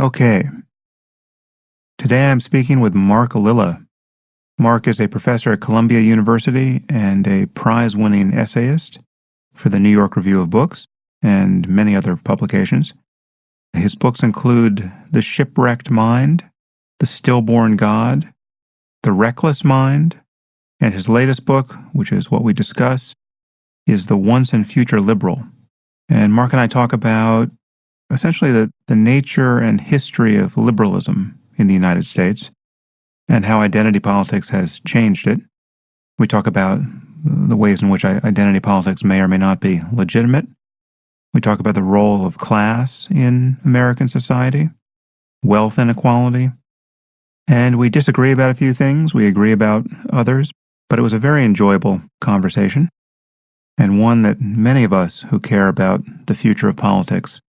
Okay, today I'm speaking with Mark Lilla. Mark is a professor at Columbia University and a prize-winning essayist for the New York Review of Books and many other publications. His books include The Shipwrecked Mind, The Stillborn God, The Reckless Mind, and his latest book, which is what we discuss, is The Once and Future Liberal. And Mark and I talk about essentially the nature and history of liberalism in the United States and how identity politics has changed it. We talk about the ways in which identity politics may or may not be legitimate. We talk about the role of class in American society, wealth inequality, and we disagree about a few things. We agree about others, but it was a very enjoyable conversation and one that many of us who care about the future of politics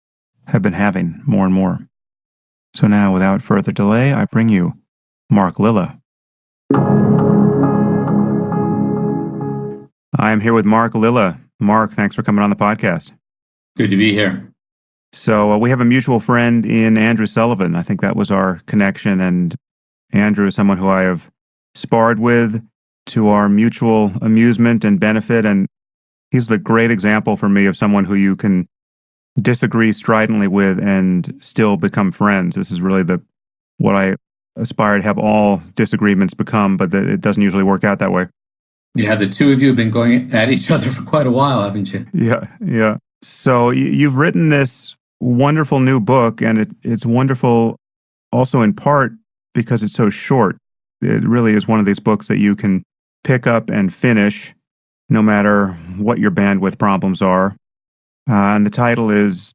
have been having more and more. So now, without further delay, I bring you Mark Lilla. I am here with Mark Lilla. Mark, thanks for coming on the podcast. Good to be here. So we have a mutual friend in Andrew Sullivan. I think that was our connection, and Andrew is someone who I have sparred with to our mutual amusement and benefit, and he's the great example for me of someone who you can disagree stridently with and still become friends. This is really what I aspire to have all disagreements become, but it doesn't usually work out that way. Yeah, the two of you have been going at each other for quite a while, haven't you? Yeah. So you've written this wonderful new book, and it's wonderful also in part because it's so short. It really is one of these books that you can pick up and finish no matter what your bandwidth problems are. And the title is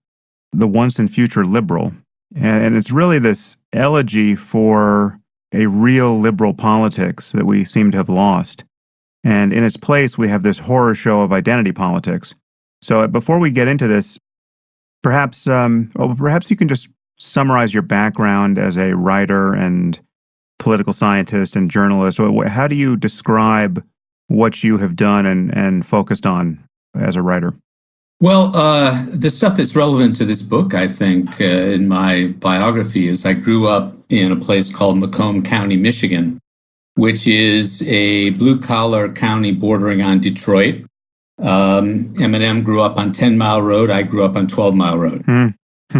The Once and Future Liberal. And it's really this elegy for a real liberal politics that we seem to have lost. And in its place, we have this horror show of identity politics. So before we get into this, perhaps you can just summarize your background as a writer and political scientist and journalist. How do you describe what you have done and focused on as a writer? Well, the stuff that's relevant to this book, I think, in my biography is I grew up in a place called Macomb County, Michigan, which is a blue-collar county bordering on Detroit. Eminem grew up on 10 Mile Road. I grew up on 12 Mile Road.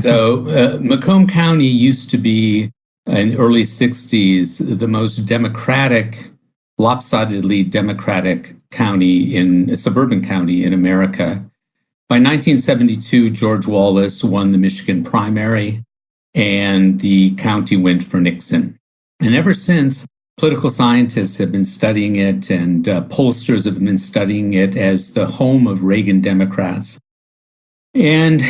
So Macomb County used to be, in the early 60s, the most democratic, lopsidedly democratic county suburban county in America. By 1972, George Wallace won the Michigan primary, and the county went for Nixon. And ever since, political scientists have been studying it, and pollsters have been studying it as the home of Reagan Democrats. And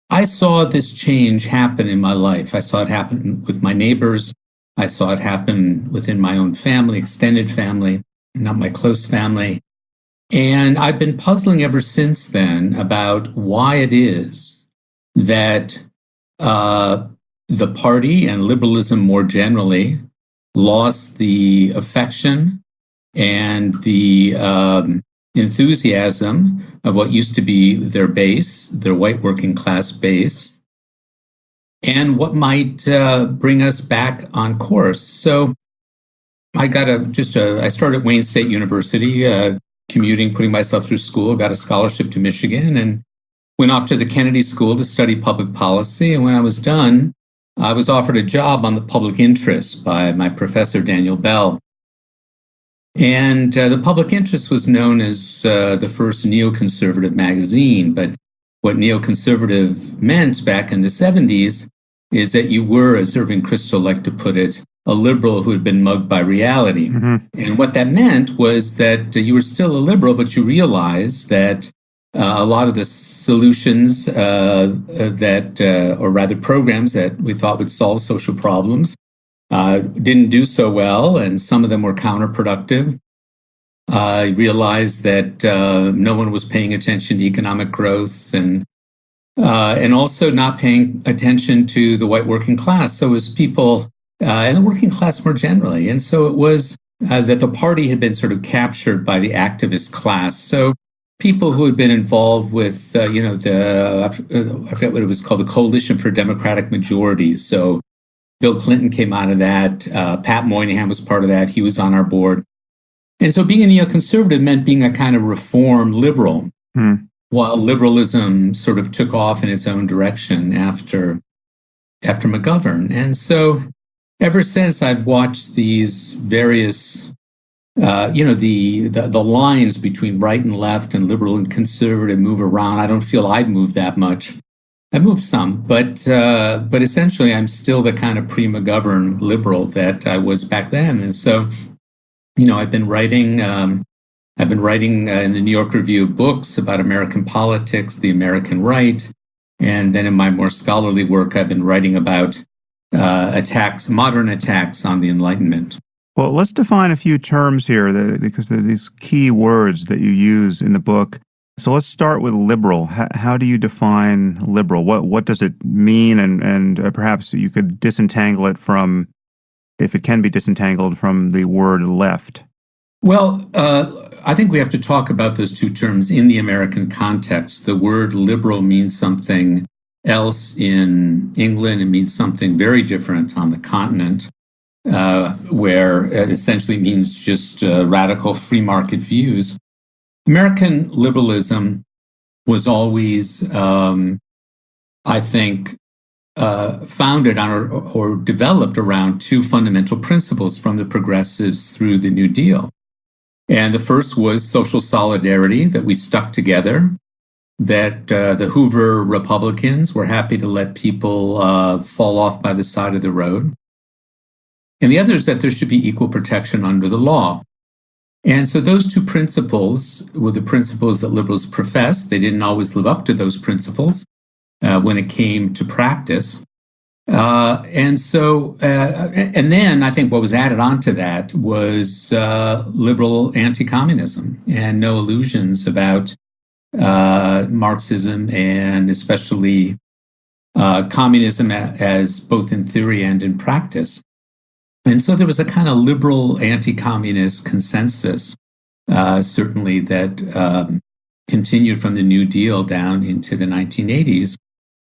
I saw this change happen in my life. I saw it happen with my neighbors. I saw it happen within my own family, extended family, not my close family. And I've been puzzling ever since then about why it is that the party and liberalism more generally lost the affection and the enthusiasm of what used to be their base, their white working class base, and what might bring us back on course. So I started at Wayne State University, commuting, putting myself through school, got a scholarship to Michigan, and went off to the Kennedy School to study public policy. And when I was done, I was offered a job on the public interest by my professor, Daniel Bell. And the public interest was known as the first neoconservative magazine. But what neoconservative meant back in the 70s is that you were, as Irving Kristol liked to put it, a liberal who had been mugged by reality. Mm-hmm. And what that meant was that you were still a liberal, but you realized that a lot of the solutions or rather programs that we thought would solve social problems didn't do so well, and some of them were counterproductive. I realized that no one was paying attention to economic growth and also not paying attention to the white working class. So it was people and the working class more generally. And so it was that the party had been sort of captured by the activist class. So people who had been involved with, I forget what it was called, the Coalition for Democratic Majority. So Bill Clinton came out of that. Pat Moynihan was part of that. He was on our board. And so being a neoconservative meant being a kind of reform liberal, while liberalism sort of took off in its own direction after McGovern. And so ever since, I've watched these various, the lines between right and left and liberal and conservative move around. I don't feel I've moved that much. I moved some, but essentially I'm still the kind of pre-McGovern liberal that I was back then. And so, I've been writing in the New York Review of Books about American politics, the American right. And then in my more scholarly work, I've been writing about modern attacks on the Enlightenment. Well, let's define a few terms here because there are these key words that you use in the book. So let's start with liberal. How do you define liberal? What does it mean? And perhaps you could disentangle it from, if it can be disentangled from the word left. Well, I think we have to talk about those two terms in the American context. The word liberal means something else in England. It means something very different on the continent, where it essentially means just radical free market views. American liberalism was always, I think, founded on or developed around two fundamental principles from the progressives through the New Deal. And the first was social solidarity, that we stuck together, that the Hoover Republicans were happy to let people fall off by the side of the road. And the other is that there should be equal protection under the law. And so those two principles were the principles that liberals professed. They didn't always live up to those principles when it came to practice. And then I think what was added on to that was liberal anti-communism, and no illusions about Marxism and especially communism as both in theory and in practice. And so there was a kind of liberal anti-communist consensus, certainly, that continued from the New Deal down into the 1980s.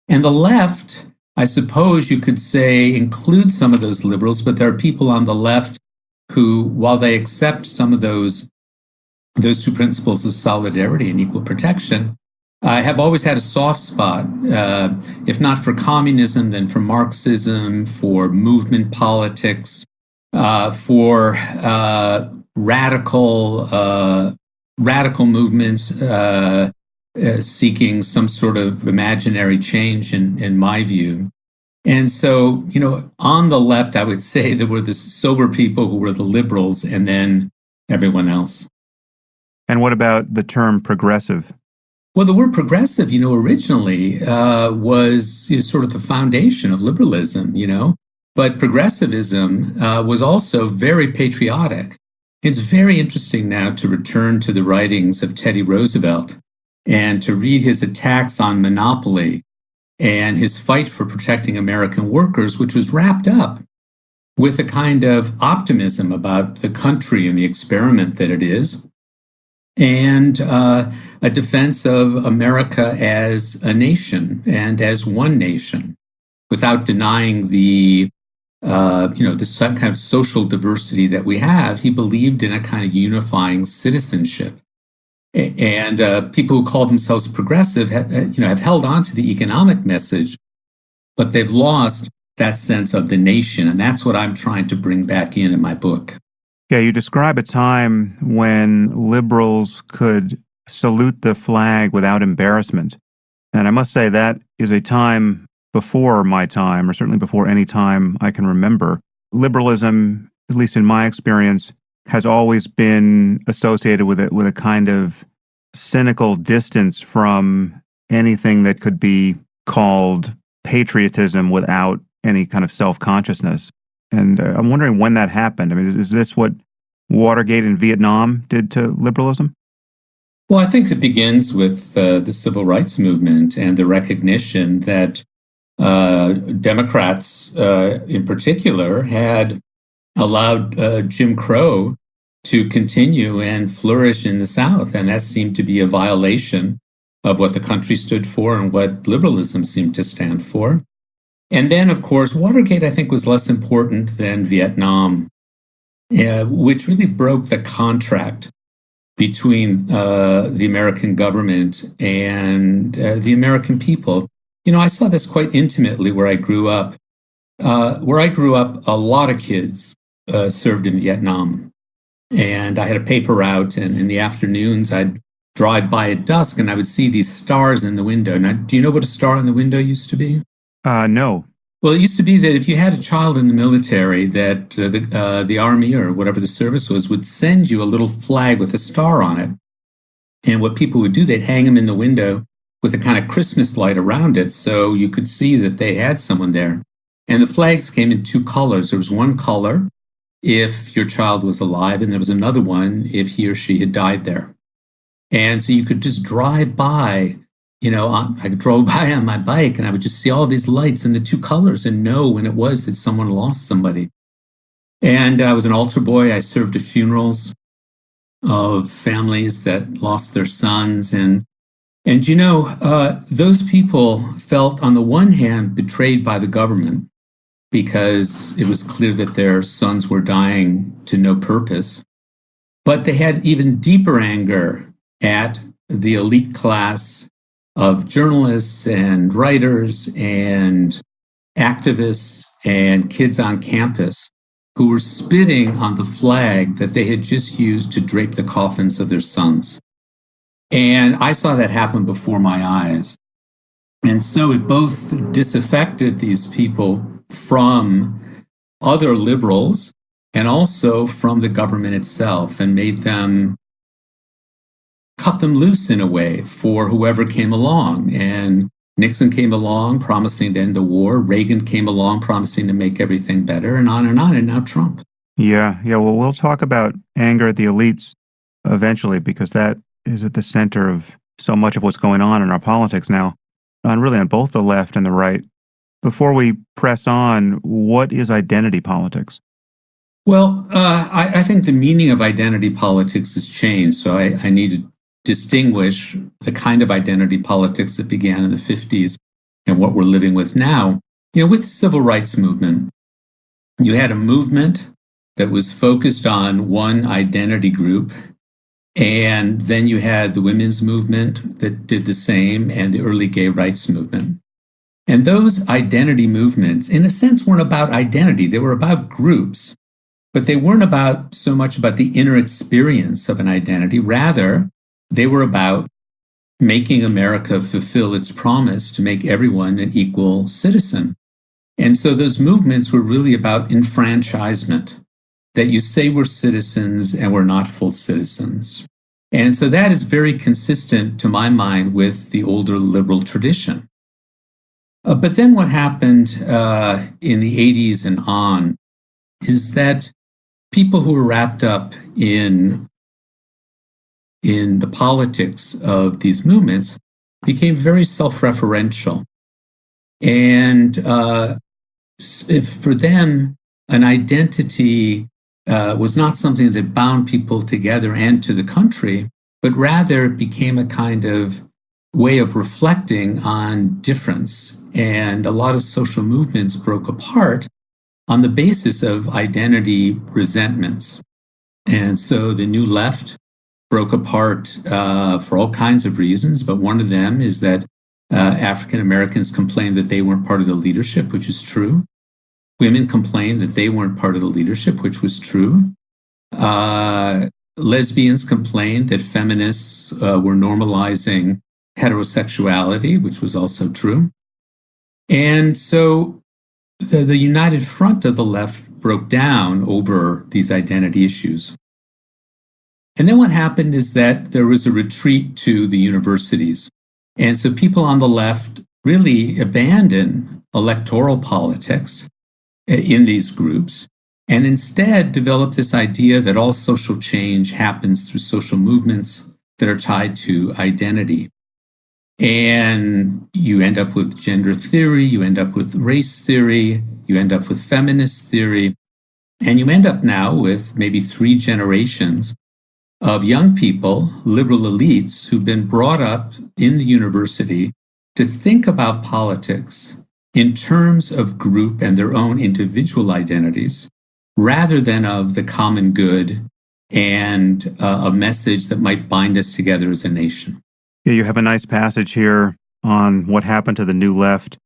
And the left, I suppose you could say, includes some of those liberals, but there are people on the left who, while they accept some of those two principles of solidarity and equal protection, have always had a soft spot, if not for communism, then for Marxism, for movement politics, for radical movements seeking some sort of imaginary change, in my view. And so, on the left, I would say there were the sober people who were the liberals, and then everyone else. And what about the term progressive? Well, the word progressive, originally was sort of the foundation of liberalism, but progressivism was also very patriotic. It's very interesting now to return to the writings of Teddy Roosevelt and to read his attacks on monopoly and his fight for protecting American workers, which was wrapped up with a kind of optimism about the country and the experiment that it is, and a defense of America as a nation and as one nation, without denying the this kind of social diversity that we have. He believed in a kind of unifying citizenship, and people who call themselves progressive have held on to the economic message, but they've lost that sense of the nation, and that's what I'm trying to bring back in my book. Yeah, you describe a time when liberals could salute the flag without embarrassment. And I must say that is a time before my time, or certainly before any time I can remember. Liberalism, at least in my experience, has always been associated with a kind of cynical distance from anything that could be called patriotism without any kind of self-consciousness. And I'm wondering when that happened. I mean, is this what Watergate in Vietnam did to liberalism? Well, I think it begins with the civil rights movement and the recognition that Democrats in particular had allowed Jim Crow to continue and flourish in the South. And that seemed to be a violation of what the country stood for and what liberalism seemed to stand for. And then, of course, Watergate, I think, was less important than Vietnam, which really broke the contract between the American government and the American people. I saw this quite intimately where I grew up. A lot of kids served in Vietnam. And I had a paper route, and in the afternoons, I'd drive by at dusk, and I would see these stars in the window. Now, do you know what a star in the window used to be? No. Well, it used to be that if you had a child in the military, that the Army or whatever the service was would send you a little flag with a star on it. And what people would do, they'd hang them in the window with a kind of Christmas light around it so you could see that they had someone there. And the flags came in two colors. There was one color if your child was alive, and there was another one if he or she had died there. And so you could just drive by, I drove by on my bike and I would just see all these lights in the two colors and know when it was that someone lost somebody. And I was an altar boy. I served at funerals of families that lost their sons. And those people felt, on the one hand, betrayed by the government because it was clear that their sons were dying to no purpose. But they had even deeper anger at the elite class of journalists and writers and activists and kids on campus who were spitting on the flag that they had just used to drape the coffins of their sons. And I saw that happen before my eyes. And so it both disaffected these people from other liberals and also from the government itself, and made them cut them loose in a way for whoever came along. And Nixon came along promising to end the war. Reagan came along promising to make everything better, and on, and now Trump. Yeah. Well, we'll talk about anger at the elites eventually, because that is at the center of so much of what's going on in our politics now, and really on both the left and the right. Before we press on, what is identity politics? Well, I think the meaning of identity politics has changed. So I need to distinguish the kind of identity politics that began in the 50s and what we're living with now. With the civil rights movement, you had a movement that was focused on one identity group. And then you had the women's movement that did the same, and the early gay rights movement. And those identity movements, in a sense, weren't about identity. They were about groups, but they weren't so much about the inner experience of an identity. Rather, they were about making America fulfill its promise to make everyone an equal citizen. And so those movements were really about enfranchisement, that you say we're citizens and we're not full citizens. And so that is very consistent, to my mind, with the older liberal tradition. But then what happened in the 80s and on is that people who were wrapped up in the politics of these movements became very self-referential. And for them, an identity was not something that bound people together and to the country, but rather it became a kind of way of reflecting on difference. And a lot of social movements broke apart on the basis of identity resentments. And so the New Left broke apart for all kinds of reasons, but one of them is that African Americans complained that they weren't part of the leadership, which is true. Women complained that they weren't part of the leadership, which was true. Lesbians complained that feminists were normalizing heterosexuality, which was also true. And so the united front of the left broke down over these identity issues. And then what happened is that there was a retreat to the universities. And so people on the left really abandoned electoral politics in these groups, and instead developed this idea that all social change happens through social movements that are tied to identity. And you end up with gender theory, you end up with race theory, you end up with feminist theory. And you end up now with maybe 3 generations of young people, liberal elites, who've been brought up in the university to think about politics in terms of group and their own individual identities, rather than of the common good and a message that might bind us together as a nation. Yeah, you have a nice passage here on what happened to the New Left.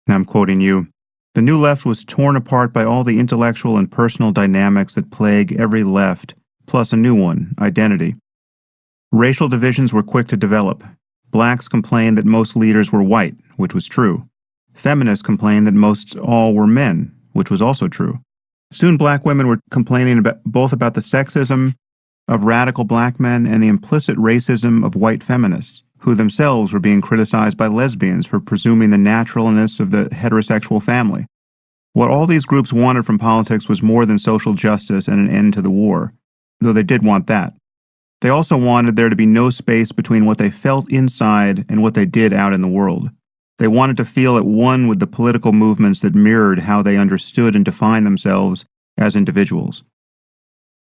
And I'm quoting you. The New Left was torn apart by all the intellectual and personal dynamics that plague every left, plus a new one, identity. Racial divisions were quick to develop. Blacks complained that most leaders were white, which was true. Feminists complained that most all were men, which was also true. Soon black women were complaining both about the sexism of radical black men and the implicit racism of white feminists, who themselves were being criticized by lesbians for presuming the naturalness of the heterosexual family. What all these groups wanted from politics was more than social justice and an end to the war, though they did want that. They also wanted there to be no space between what they felt inside and what they did out in the world. They wanted to feel at one with the political movements that mirrored how they understood and defined themselves as individuals.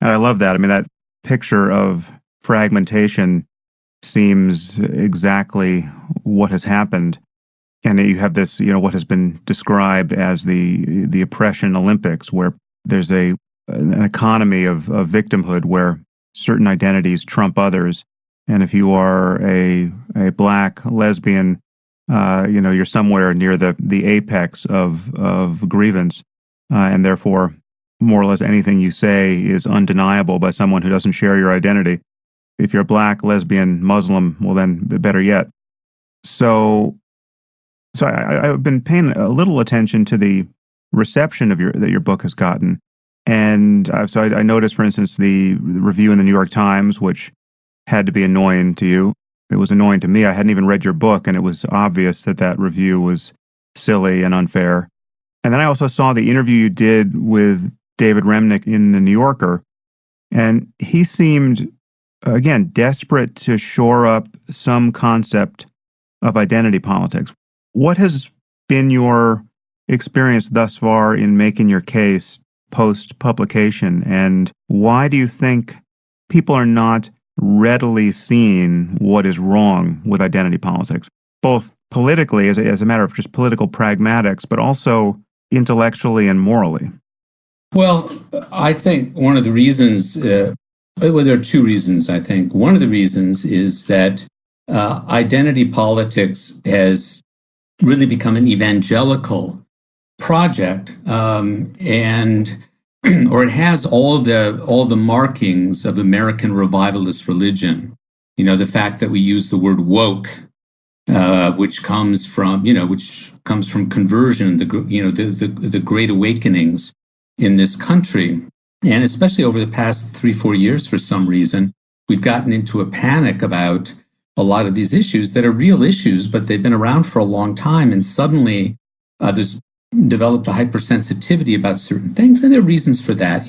And I love that. I mean, that picture of fragmentation seems exactly what has happened. And you have this, what has been described as the oppression Olympics, where there's an economy of victimhood where certain identities trump others. And if you are a black lesbian, you're somewhere near the apex of grievance, and therefore more or less anything you say is undeniable by someone who doesn't share your identity. If you're black, lesbian, Muslim, well then, better yet. So I've been paying a little attention to the reception of that your book has gotten, and I noticed, for instance, the review in the New York Times, which had to be annoying to you. It was annoying to me. I hadn't even read your book, and it was obvious that review was silly and unfair. And then I also saw the interview you did with David Remnick in The New Yorker, and he seemed, again, desperate to shore up some concept of identity politics. What has been your experience thus far in making your case post-publication, and why do you think people are not readily seeing what is wrong with identity politics, both politically as a matter of just political pragmatics, but also intellectually and morally? Well, I think one of the reasons, there are 2 reasons, I think. One of the reasons is that identity politics has really become an evangelical project, and or it has all the markings of American revivalist religion. The fact that we use the word woke, which comes from conversion, the great awakenings in this country, and especially over the past 3-4 years, for some reason, we've gotten into a panic about a lot of these issues that are real issues, but they've been around for a long time, and suddenly there's developed a hypersensitivity about certain things, and there are reasons for that.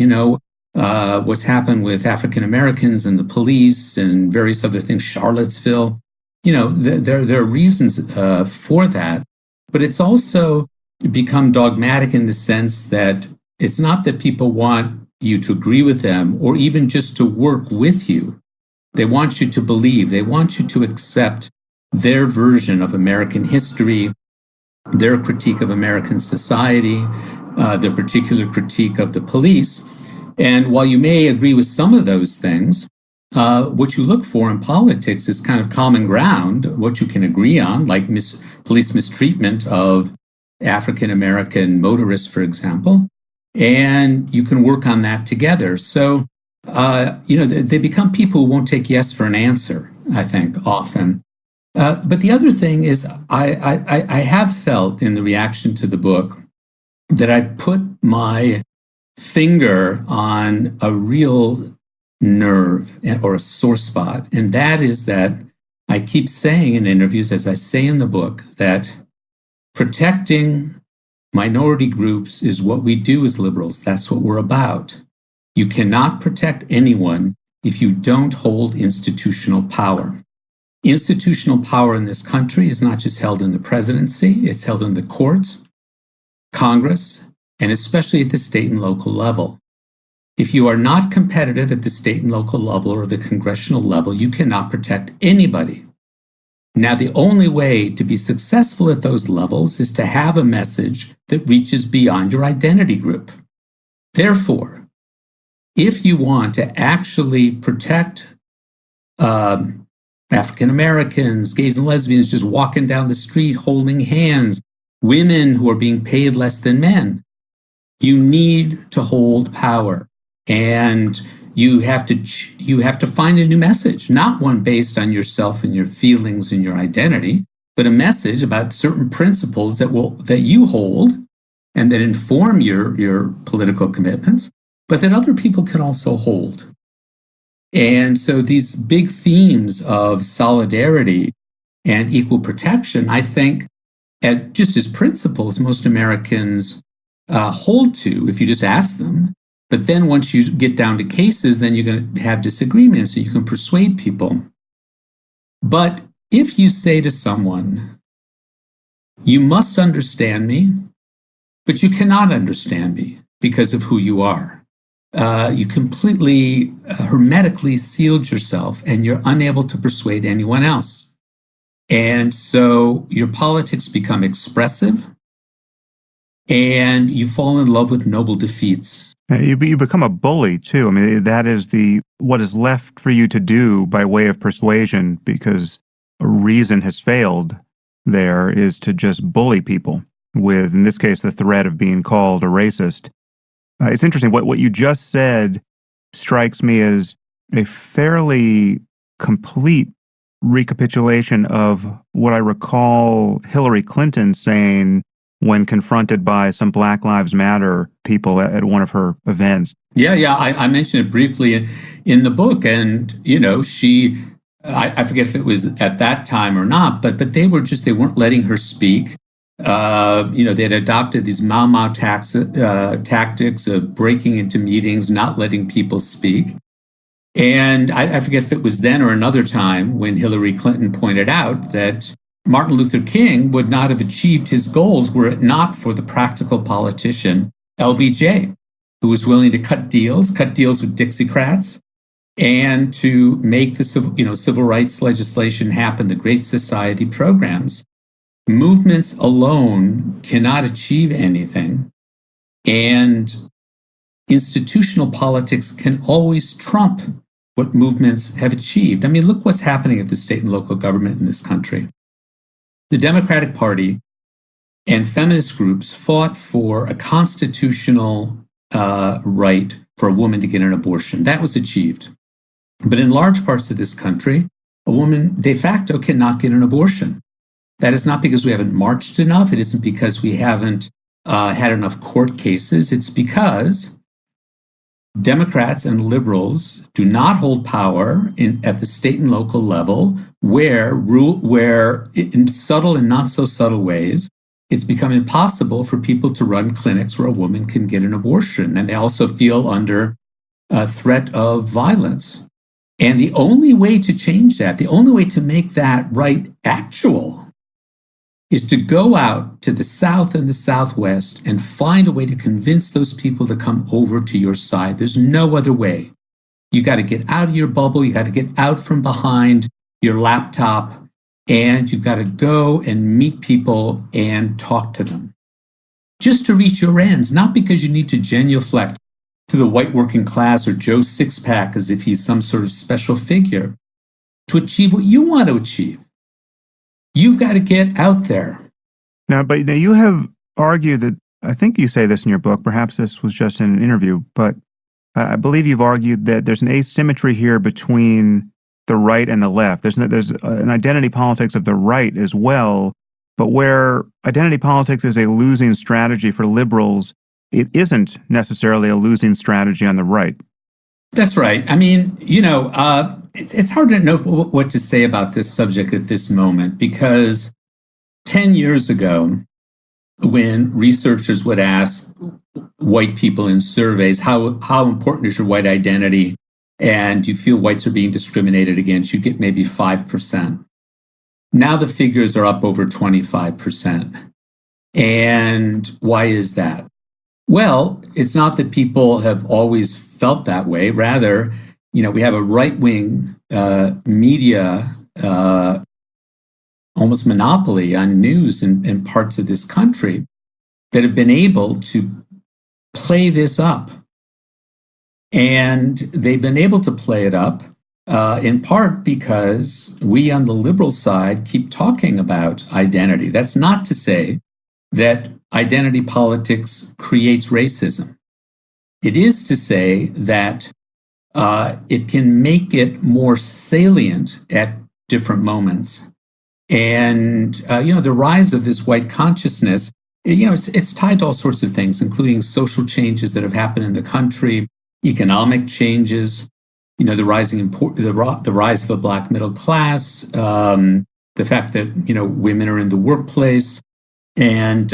What's happened with African Americans and the police and various other things, Charlottesville. There are reasons for that, but it's also become dogmatic in the sense that it's not that people want you to agree with them or even just to work with you. They want you to believe. They want you to accept their version of American history, their critique of American society, their particular critique of the police. And while you may agree with some of those things, what you look for in politics is kind of common ground, what you can agree on, like police mistreatment of African American motorists, for example, and you can work on that together. So, they become people who won't take yes for an answer, I think, often. But the other thing is, I have felt in the reaction to the book that I put my finger on a real nerve or a sore spot. And that is that I keep saying in interviews, as I say in the book, that protecting minority groups is what we do as liberals. That's what we're about. You cannot protect anyone if you don't hold institutional power. Institutional power in this country is not just held in the presidency, it's held in the courts, Congress, and especially at the state and local level. If you are not competitive at the state and local level or the congressional level, you cannot protect anybody. Now, the only way to be successful at those levels is to have a message that reaches beyond your identity group. Therefore, if you want to actually protect African Americans, gays and lesbians just walking down the street holding hands, women who are being paid less than men, you need to hold power. And you have to find a new message, not one based on yourself and your feelings and your identity, but a message about certain principles that you hold and that inform your political commitments, but that other people can also hold. And so these big themes of solidarity and equal protection, I think, just as principles, most Americans hold to if you just ask them. But then once you get down to cases, then you're going to have disagreements and you can persuade people. But if you say to someone, you must understand me, but you cannot understand me because of who you are, you completely hermetically sealed yourself and you're unable to persuade anyone else. And so your politics become expressive and you fall in love with noble defeats. You become a bully too. I mean, that is what is left for you to do by way of persuasion, because a reason has failed there, is to just bully people with, in this case, the threat of being called a racist. It's interesting. What you just said strikes me as a fairly complete recapitulation of what I recall Hillary Clinton saying when confronted by some Black Lives Matter people at one of her events. Yeah, I mentioned it briefly in the book, and I forget if it was at that time or not, but they weren't letting her speak. They had adopted these Mau Mau tactics of breaking into meetings, not letting people speak. And I forget if it was then or another time when Hillary Clinton pointed out that Martin Luther King would not have achieved his goals were it not for the practical politician LBJ, who was willing to cut deals with Dixiecrats, and to make the civil rights legislation happen, the Great Society programs. Movements alone cannot achieve anything, and institutional politics can always trump what movements have achieved. I mean, look what's happening at the state and local government in this country. The Democratic Party and feminist groups fought for a constitutional right for a woman to get an abortion. That was achieved. But in large parts of this country, a woman de facto cannot get an abortion. That is not because we haven't marched enough. It isn't because we haven't had enough court cases. It's because Democrats and liberals do not hold power at the state and local level, where in subtle and not so subtle ways, it's become impossible for people to run clinics where a woman can get an abortion. And they also feel under a threat of violence. And the only way to change that, the only way to make that right actual, is to go out to the South and the Southwest and find a way to convince those people to come over to your side. There's no other way. You got to get out of your bubble. You got to get out from behind your laptop, and you've got to go and meet people and talk to them just to reach your ends, not because you need to genuflect to the white working class or Joe Sixpack as if he's some sort of special figure. To achieve what you want to achieve, you've got to get out there. Now, you have argued that, I think you say this in your book, perhaps this was just in an interview, but I believe you've argued that there's an asymmetry here between the right and the left. There's an identity politics of the right as well, but where identity politics is a losing strategy for liberals, it isn't necessarily a losing strategy on the right. That's right. I mean, it's hard to know what to say about this subject at this moment, because 10 years ago, when researchers would ask white people in surveys, how important is your white identity, and you feel whites are being discriminated against, you get maybe 5%. Now the figures are up over 25%. And why is that? Well, it's not that people have always felt that way. Rather, we have a right-wing media almost monopoly on news in parts of this country that have been able to play this up. And they've been able to play it up in part because we on the liberal side keep talking about identity. That's not to say that identity politics creates racism. It is to say that it can make it more salient at different moments. And, the rise of this white consciousness, it's tied to all sorts of things, including social changes that have happened in the country, economic changes, the rise of a Black middle class, the fact that, women are in the workplace, and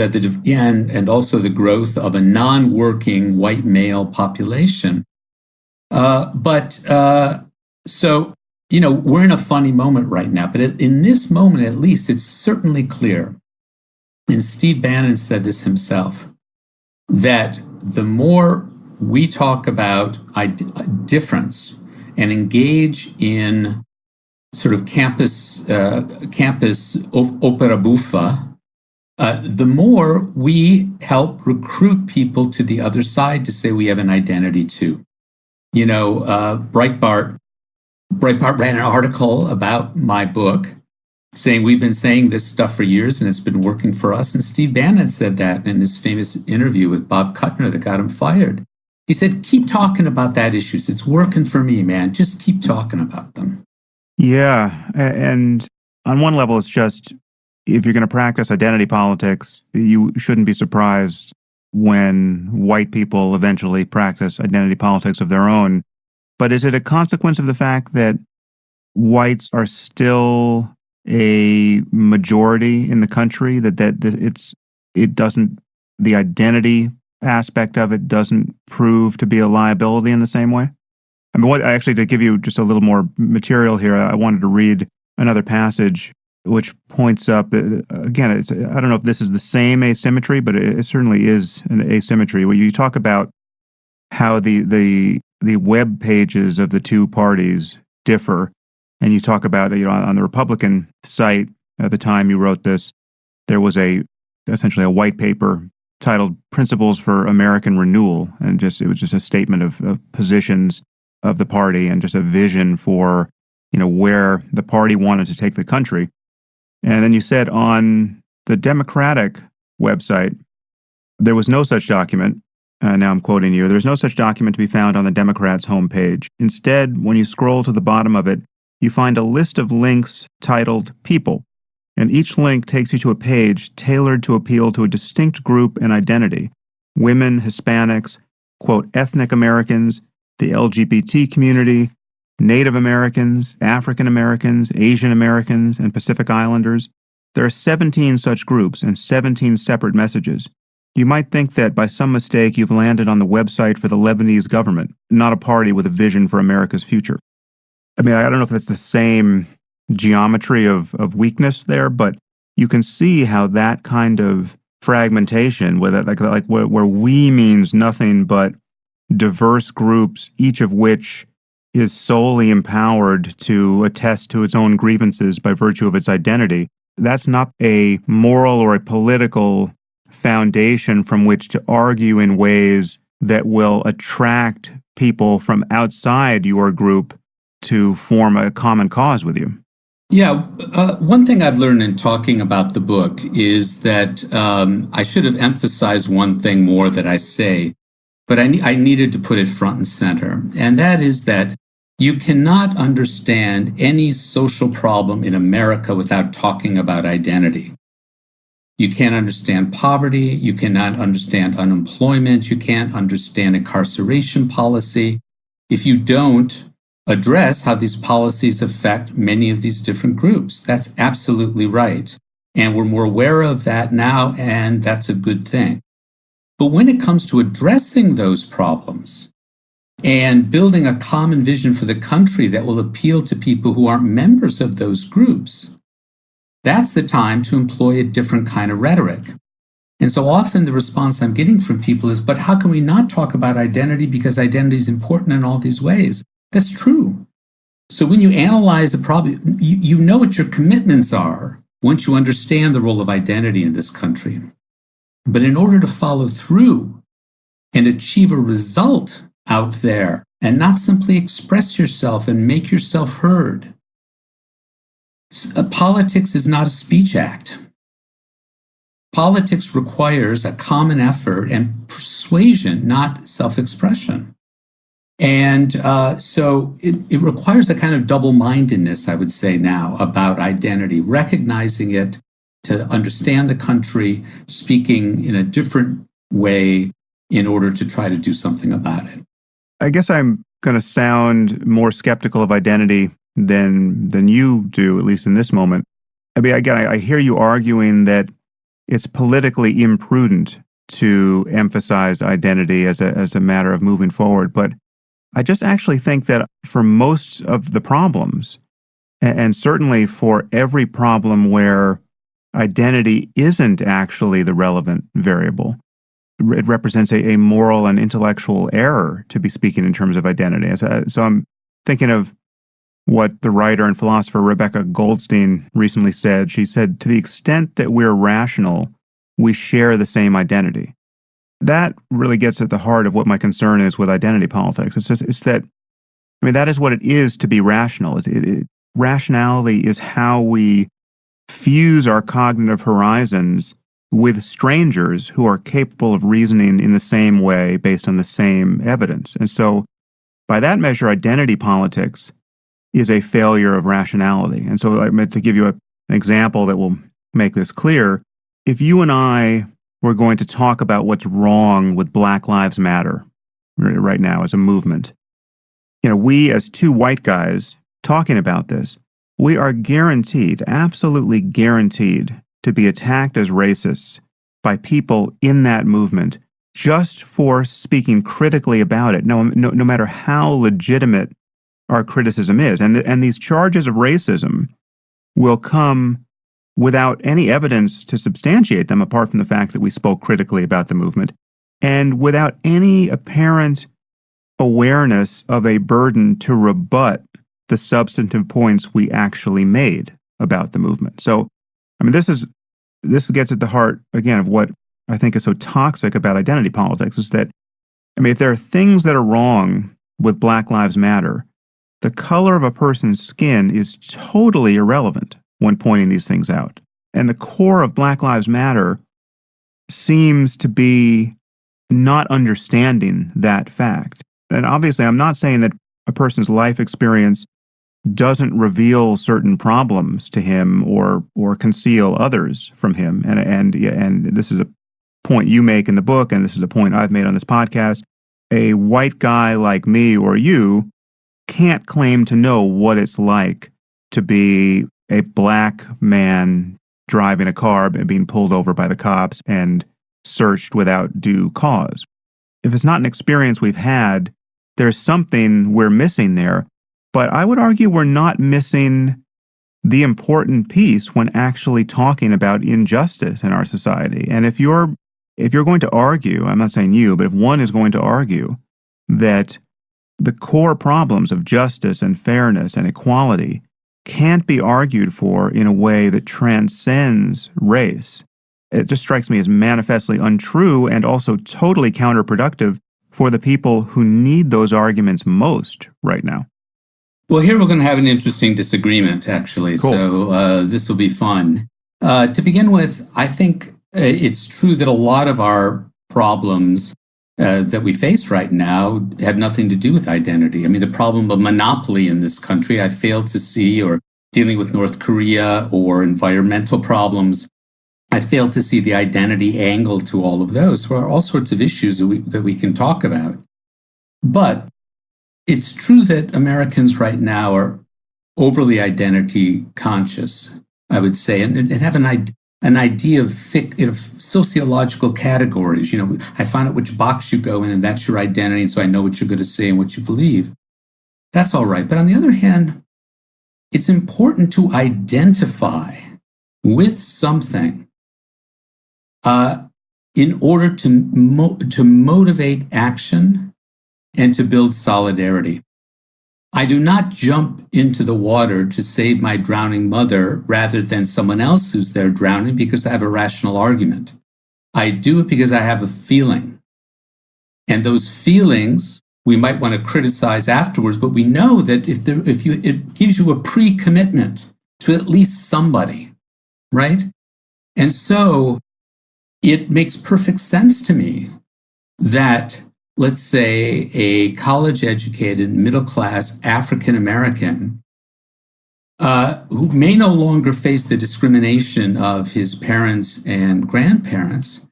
also the growth of a non-working white male population. So we're in a funny moment right now, but in this moment, at least, it's certainly clear, and Steve Bannon said this himself, that the more we talk about difference and engage in sort of campus opera buffa, the more we help recruit people to the other side to say we have an identity too. Breitbart ran an article about my book saying we've been saying this stuff for years and it's been working for us. And Steve Bannon said that in his famous interview with Bob Kuttner that got him fired. He said, keep talking about that issues. It's working for me, man. Just keep talking about them. Yeah. And on one level, it's just, if you're going to practice identity politics, you shouldn't be surprised when white people eventually practice identity politics of their own. But is it a consequence of the fact that whites are still a majority in the country, that the identity aspect of it doesn't prove to be a liability in the same way? I mean, to give you just a little more material here, I wanted to read another passage which points up, again, I don't know if this is the same asymmetry, but it certainly is an asymmetry, where you talk about how the web pages of the two parties differ. And you talk about, on the Republican site at the time you wrote this, there was essentially a white paper titled Principles for American Renewal. And it was just a statement of positions of the party and just a vision for, where the party wanted to take the country. And then you said on the Democratic website, there was no such document. Now I'm quoting you. There's no such document to be found on the Democrats' homepage. Instead, when you scroll to the bottom of it, you find a list of links titled People, and each link takes you to a page tailored to appeal to a distinct group and identity: women, Hispanics, quote, ethnic Americans, the LGBT community, Native Americans, African Americans, Asian Americans, and Pacific Islanders. There are 17 such groups and 17 separate messages. You might think that by some mistake you've landed on the website for the Lebanese government, not a party with a vision for America's future. I mean, I don't know if that's the same geometry of weakness there, but you can see how that kind of fragmentation, where we means nothing but diverse groups, each of which is solely empowered to attest to its own grievances by virtue of its identity. That's not a moral or a political foundation from which to argue in ways that will attract people from outside your group to form a common cause with you. Yeah, one thing I've learned in talking about the book is that I should have emphasized one thing more that I say, but I needed to put it front and center, and that is that you cannot understand any social problem in America without talking about identity. You can't understand poverty, you cannot understand unemployment, you can't understand incarceration policy if you don't address how these policies affect many of these different groups. That's absolutely right. And we're more aware of that now, and that's a good thing. But when it comes to addressing those problems and building a common vision for the country that will appeal to people who aren't members of those groups, that's the time to employ a different kind of rhetoric. And so often the response I'm getting from people is, but how can we not talk about identity because identity is important in all these ways? That's true. So when you analyze a problem, you know what your commitments are once you understand the role of identity in this country. But in order to follow through and achieve a result out there and not simply express yourself and make yourself heard, politics is not a speech act. Politics requires a common effort and persuasion, not self-expression. And so it requires a kind of double-mindedness, I would say now, about identity, recognizing it to understand the country, speaking in a different way in order to try to do something about it. I guess I'm going to sound more skeptical of identity than you do, at least in this moment. I mean, again, I hear you arguing that it's politically imprudent to emphasize identity as a matter of moving forward, but I just actually think that for most of the problems, and certainly for every problem where identity isn't actually the relevant variable, it represents a moral and intellectual error to be speaking in terms of identity. So I'm thinking of what the writer and philosopher Rebecca Goldstein recently said. She said, to the extent that we're rational, we share the same identity. That really gets at the heart of what my concern is with identity politics. It's that, I mean, that is what it is to be rational. Rationality is how we fuse our cognitive horizons with strangers who are capable of reasoning in the same way based on the same evidence. And so, by that measure, identity politics is a failure of rationality. And so, I meant to give you an example that will make this clear. If you and I were going to talk about what's wrong with Black Lives Matter right now as a movement, we as two white guys talking about this, we are guaranteed, absolutely guaranteed, to be attacked as racists by people in that movement just for speaking critically about it, no matter how legitimate our criticism is. And these charges of racism will come without any evidence to substantiate them, apart from the fact that we spoke critically about the movement, and without any apparent awareness of a burden to rebut the substantive points we actually made about the movement. So, I mean, this gets at the heart, again, of what I think is so toxic about identity politics, is that, I mean, if there are things that are wrong with Black Lives Matter, the color of a person's skin is totally irrelevant when pointing these things out. And the core of Black Lives Matter seems to be not understanding that fact. And obviously, I'm not saying that a person's life experience doesn't reveal certain problems to him or conceal others from him. And this is a point you make in the book, and this is a point I've made on this podcast. A white guy like me or you can't claim to know what it's like to be a Black man driving a car and being pulled over by the cops and searched without due cause. If it's not an experience we've had, there's something we're missing there. But I would argue we're not missing the important piece when actually talking about injustice in our society. And if you're going to argue, I'm not saying you, but if one is going to argue that the core problems of justice and fairness and equality can't be argued for in a way that transcends race, it just strikes me as manifestly untrue and also totally counterproductive for the people who need those arguments most right now. Well, here we're going to have an interesting disagreement, actually. Cool. So this will be fun. To begin with, I think it's true that a lot of our problems that we face right now have nothing to do with identity. I mean, the problem of monopoly in this country, I fail to see, or dealing with North Korea or environmental problems, I fail to see the identity angle to all of those. There are all sorts of issues that we can talk about. But it's true that Americans right now are overly identity conscious, I would say, and have an idea of sociological categories. I find out which box you go in, and that's your identity, and so I know what you're going to say and what you believe. That's all right. But on the other hand, it's important to identify with something in order to motivate action and to build solidarity. I do not jump into the water to save my drowning mother rather than someone else who's there drowning because I have a rational argument. I do it because I have a feeling. And those feelings we might want to criticize afterwards, but we know that it gives you a pre-commitment to at least somebody, right? And so it makes perfect sense to me that, let's say, a college-educated, middle-class African-American who may no longer face the discrimination of his parents and grandparents,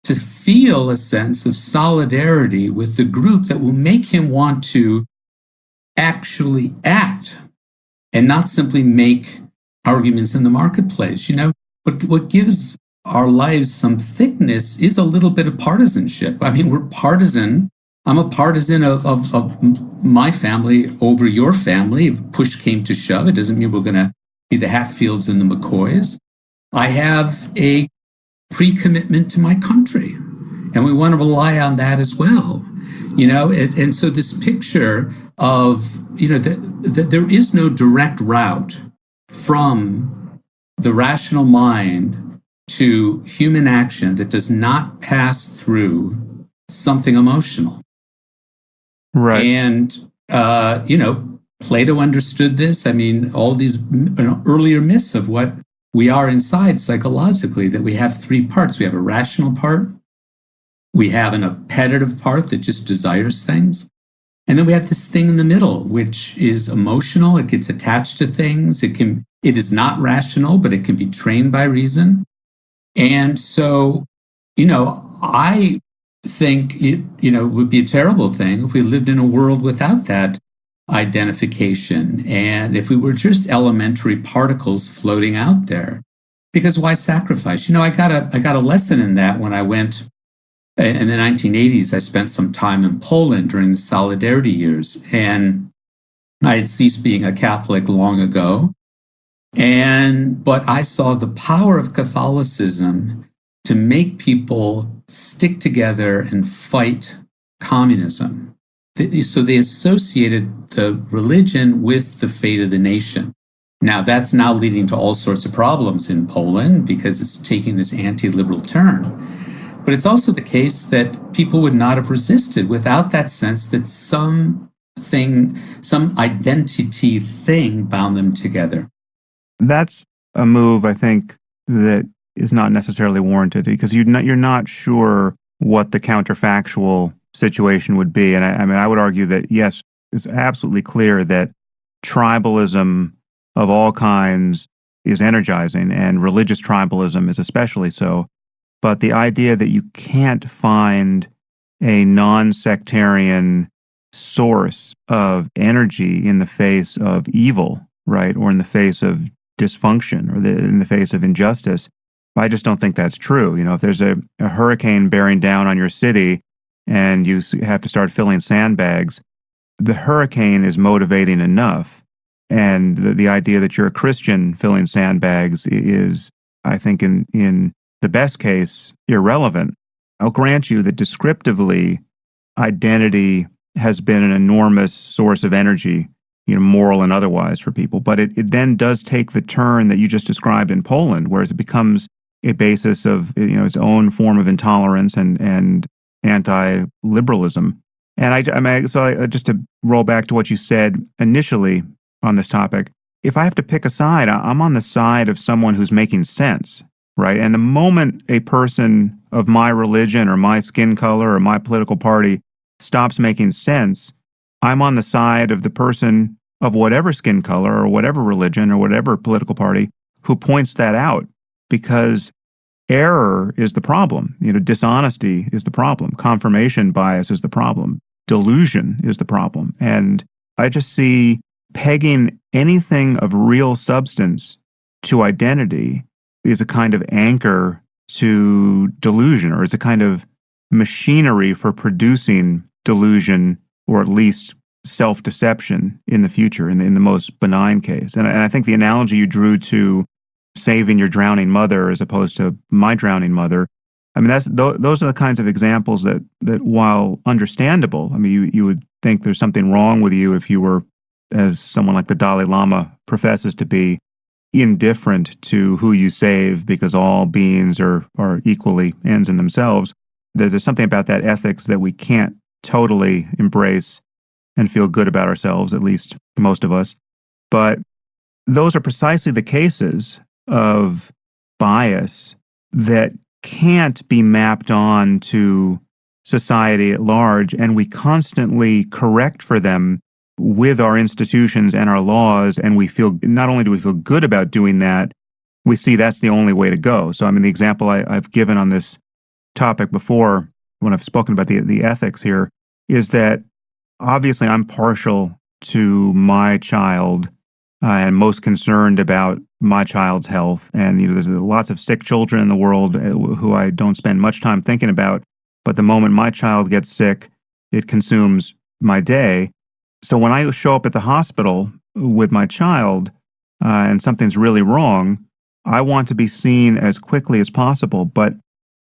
to feel a sense of solidarity with the group that will make him want to actually act and not simply make arguments in the marketplace. You know, what gives our lives some thickness is a little bit of partisanship. I mean, we're partisan. I'm a partisan of my family over your family. If push came to shove, it doesn't mean we're going to be the Hatfields and the McCoys. I have a pre-commitment to my country, and we want to rely on that as well. You know, and so this picture of, you know, that there is no direct route from the rational mind to human action that does not pass through something emotional. Right. And, you know, Plato understood this. I mean, all these earlier myths of what we are inside psychologically, that we have three parts. We have a rational part. We have an appetitive part that just desires things. And then we have this thing in the middle, which is emotional. It gets attached to things. It is not rational, but it can be trained by reason. And so, you know, I think it, you know, would be a terrible thing if we lived in a world without that identification, and if we were just elementary particles floating out there. Because why sacrifice? You know, I got a lesson in that when I went in the 1980s. I spent some time in Poland during the Solidarity years, and I had ceased being a Catholic long ago. But I saw the power of Catholicism to make people stick together and fight communism. So they associated the religion with the fate of the nation. Now, that's now leading to all sorts of problems in Poland because it's taking this anti-liberal turn. But it's also the case that people would not have resisted without that sense that some identity thing bound them together. That's a move, I think, that is not necessarily warranted because you're not sure what the counterfactual situation would be. And I mean, I would argue that, yes, it's absolutely clear that tribalism of all kinds is energizing, and religious tribalism is especially so. But the idea that you can't find a non-sectarian source of energy in the face of evil, right, or in the face of dysfunction, or in the face of injustice, I just don't think that's true. You know, if there's a hurricane bearing down on your city and you have to start filling sandbags, the hurricane is motivating enough. And the idea that you're a Christian filling sandbags is, I think, in the best case, irrelevant. I'll grant you that descriptively, identity has been an enormous source of energy, you know, moral and otherwise, for people. But it then does take the turn that you just described in Poland, whereas it becomes a basis of, you know, its own form of intolerance and anti-liberalism. And so just to roll back to what you said initially on this topic, if I have to pick a side, I'm on the side of someone who's making sense, right? And the moment a person of my religion or my skin color or my political party stops making sense, I'm on the side of the person of whatever skin color or whatever religion or whatever political party who points that out, because error is the problem. You know, dishonesty is the problem. Confirmation bias is the problem. Delusion is the problem. And I just see pegging anything of real substance to identity is a kind of anchor to delusion, or is a kind of machinery for producing delusion, or at least self-deception in the future, in the most benign case. And I think the analogy you drew to saving your drowning mother as opposed to my drowning mother, I mean, those are the kinds of examples that while understandable, I mean, you would think there's something wrong with you if you were, as someone like the Dalai Lama professes to be, indifferent to who you save because all beings are equally ends in themselves. There's something about that ethics that we can't totally embrace and feel good about ourselves, at least most of us. But those are precisely the cases of bias that can't be mapped on to society at large, and we constantly correct for them with our institutions and our laws, and we feel, not only do we feel good about doing that, we see that's the only way to go. So, I mean, the example I've given on this topic before, when I've spoken about the ethics here, is that obviously I'm partial to my child and most concerned about my child's health. And, there's lots of sick children in the world who I don't spend much time thinking about. But the moment my child gets sick, it consumes my day. So when I show up at the hospital with my child and something's really wrong, I want to be seen as quickly as possible. But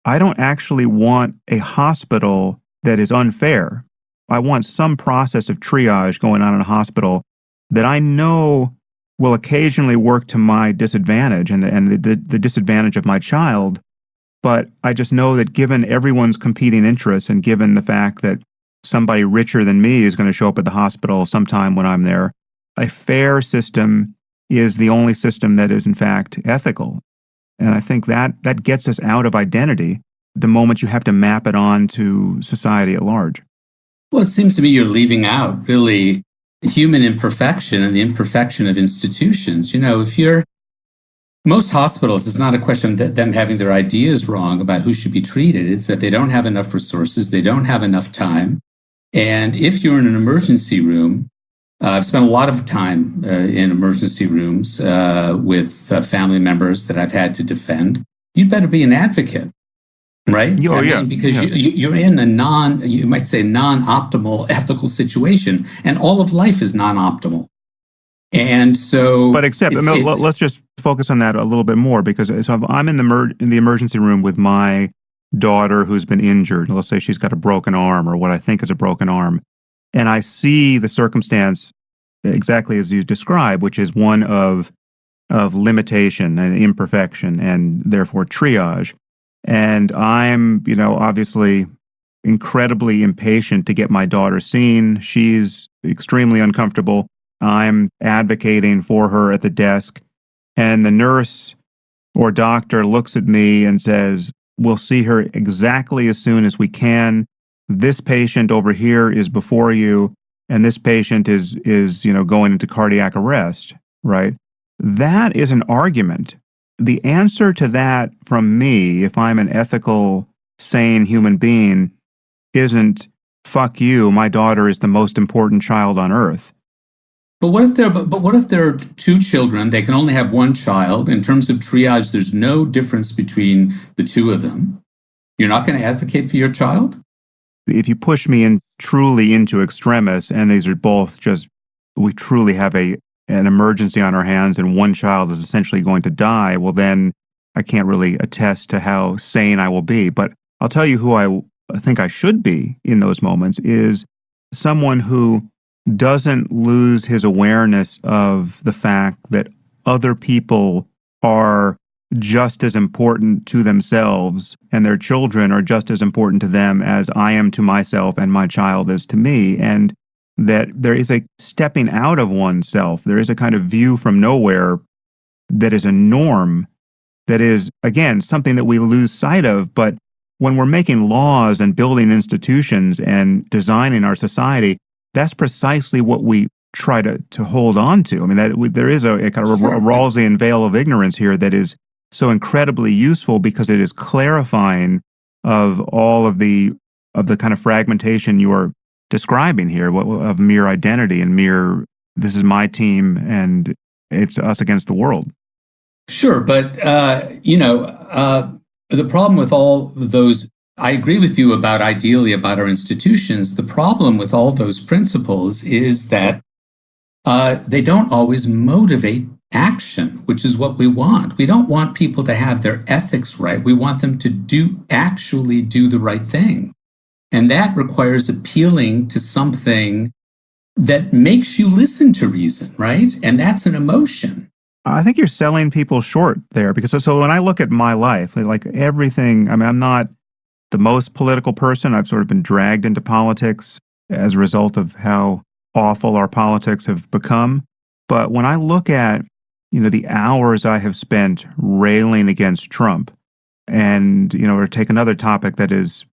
I don't actually want a hospital that is unfair. I want some process of triage going on in a hospital that I know will occasionally work to my disadvantage and the disadvantage of my child. But I just know that given everyone's competing interests and given the fact that somebody richer than me is going to show up at the hospital sometime when I'm there, a fair system is the only system that is in fact ethical. And I think that gets us out of identity the moment you have to map it on to society at large. Well, it seems to me you're leaving out really human imperfection and the imperfection of institutions. Most hospitals, it's not a question of them having their ideas wrong about who should be treated. It's that they don't have enough resources. They don't have enough time. And if you're in an emergency room, I've spent a lot of time in emergency rooms with family members that I've had to defend. You'd better be an advocate, right? Because you're in a you might say non-optimal ethical situation, and all of life is non-optimal. And so, but let's just focus on that a little bit more, because if I'm in the emergency room with my daughter who's been injured. Let's say she's got a broken arm or what I think is a broken arm, and I see the circumstance exactly as you describe, which is one of limitation and imperfection, and therefore triage. And I'm, obviously incredibly impatient to get my daughter seen. She's extremely uncomfortable. I'm advocating for her at the desk, and the nurse or doctor looks at me and says, "We'll see her exactly as soon as we can. This patient over here is before you, and this patient is going into cardiac arrest," right? That is an argument. The answer to that from me, if I'm an ethical, sane human being, isn't "fuck you, my daughter is the most important child on earth." But what if there are two children? They can only have one child. In terms of triage, there's no difference between the two of them. You're not going to advocate for your child? If you push me truly into extremis, and these are both we truly have an emergency on our hands, and one child is essentially going to die, well, then I can't really attest to how sane I will be. But I'll tell you who I think I should be in those moments is someone who doesn't lose his awareness of the fact that other people are just as important to themselves and their children are just as important to them as I am to myself and my child is to me, and that there is a stepping out of oneself. There is a kind of view from nowhere that is a norm, that is, again, something that we lose sight of. But when we're making laws and building institutions and designing our society, that's precisely what we try to hold on to. I mean, there is a kind of a Rawlsian veil of ignorance here that is so incredibly useful because it is clarifying of all of the kind of fragmentation you are describing here, of mere identity and mere, this is my team and it's us against the world. Sure, but the problem with all those, I agree with you ideally about our institutions. The problem with all those principles is that they don't always motivate action, which is what we want. We don't want people to have their ethics right. We want them to actually do the right thing. And that requires appealing to something that makes you listen to reason, right? And that's an emotion. I think you're selling people short there, because so when I look at my life, like everything, I mean, I'm not the most political person. I've sort of been dragged into politics as a result of how awful our politics have become. But when I look at, the hours I have spent railing against Trump, and, or take another topic that is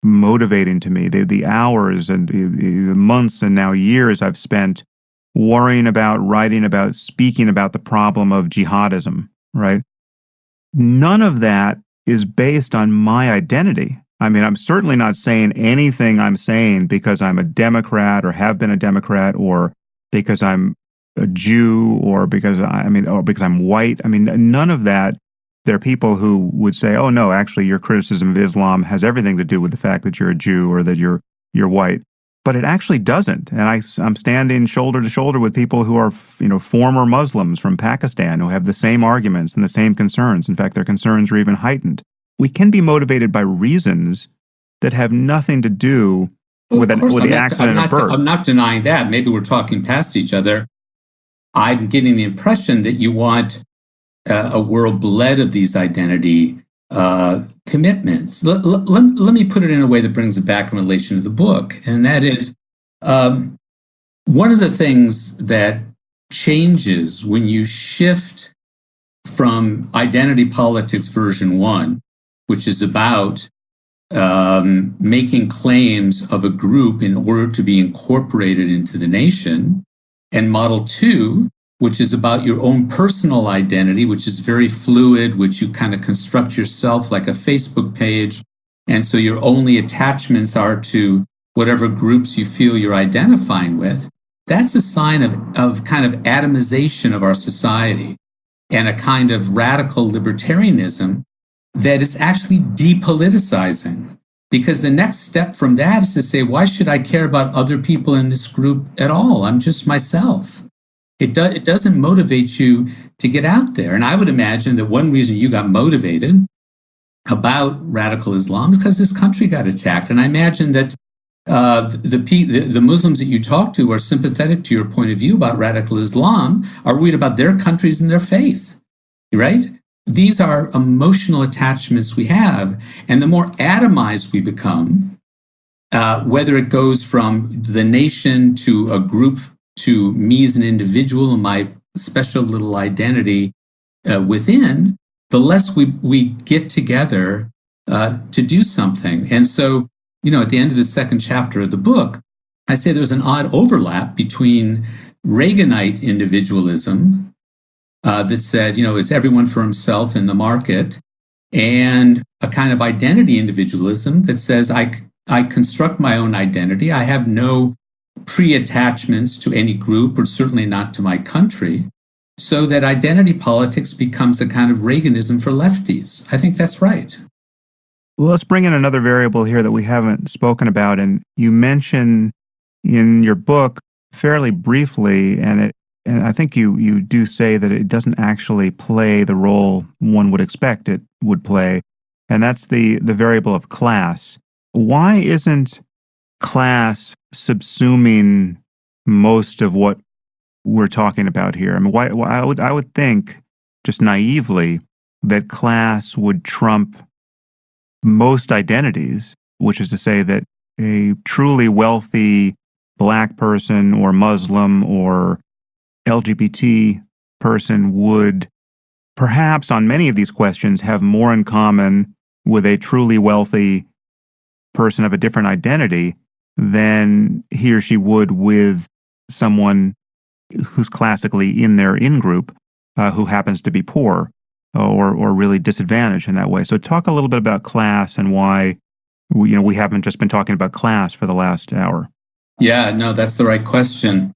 motivating to me, the hours and the months and now years I've spent worrying about, writing about, speaking about the problem of jihadism, right? None of that is based on my identity. I mean, I'm certainly not saying anything I'm saying because I'm a Democrat or have been a Democrat, or because I'm a Jew, or because I'm white. I mean, none of that. There are people who would say, "Oh no, actually, your criticism of Islam has everything to do with the fact that you're a Jew or that you're white." But it actually doesn't. And I'm standing shoulder to shoulder with people who are, former Muslims from Pakistan who have the same arguments and the same concerns. In fact, their concerns are even heightened. We can be motivated by reasons that have nothing to do with the accident of birth. I'm not denying that. Maybe we're talking past each other. I'm getting the impression that you want a world bled of these identity commitments. Let me put it in a way that brings it back in relation to the book. And that is, one of the things that changes when you shift from identity politics version 1, which is about making claims of a group in order to be incorporated into the nation, and model 2, which is about your own personal identity, which is very fluid, which you kind of construct yourself like a Facebook page. And so your only attachments are to whatever groups you feel you're identifying with. That's a sign of kind of atomization of our society, and a kind of radical libertarianism that is actually depoliticizing. Because the next step from that is to say, why should I care about other people in this group at all? I'm just myself. It doesn't motivate you to get out there. And I would imagine that one reason you got motivated about radical Islam is because this country got attacked. And I imagine that the Muslims that you talk to are sympathetic to your point of view about radical Islam, are worried about their countries and their faith, right? These are emotional attachments we have. And the more atomized we become, whether it goes from the nation to a group, to me as an individual and my special little identity within, the less we get together to do something. And so, at the end of the second chapter of the book, I say there's an odd overlap between Reaganite individualism that said, is everyone for himself in the market, and a kind of identity individualism that says, I construct my own identity. I have no pre-attachments to any group, or certainly not to my country, so that identity politics becomes a kind of Reaganism for lefties. I think that's right. Well, let's bring in another variable here that we haven't spoken about. And you mention in your book fairly briefly, and I think you do say that it doesn't actually play the role one would expect it would play, and that's the variable of class. Why isn't class subsuming most of what we're talking about here? I mean, why I would think, just naively, that class would trump most identities, which is to say that a truly wealthy Black person or Muslim or LGBT person would perhaps on many of these questions have more in common with a truly wealthy person of a different identity than he or she would with someone who's classically in their in-group who happens to be poor or really disadvantaged in that way. So talk a little bit about class and why we haven't just been talking about class for the last hour. Yeah, no, that's the right question.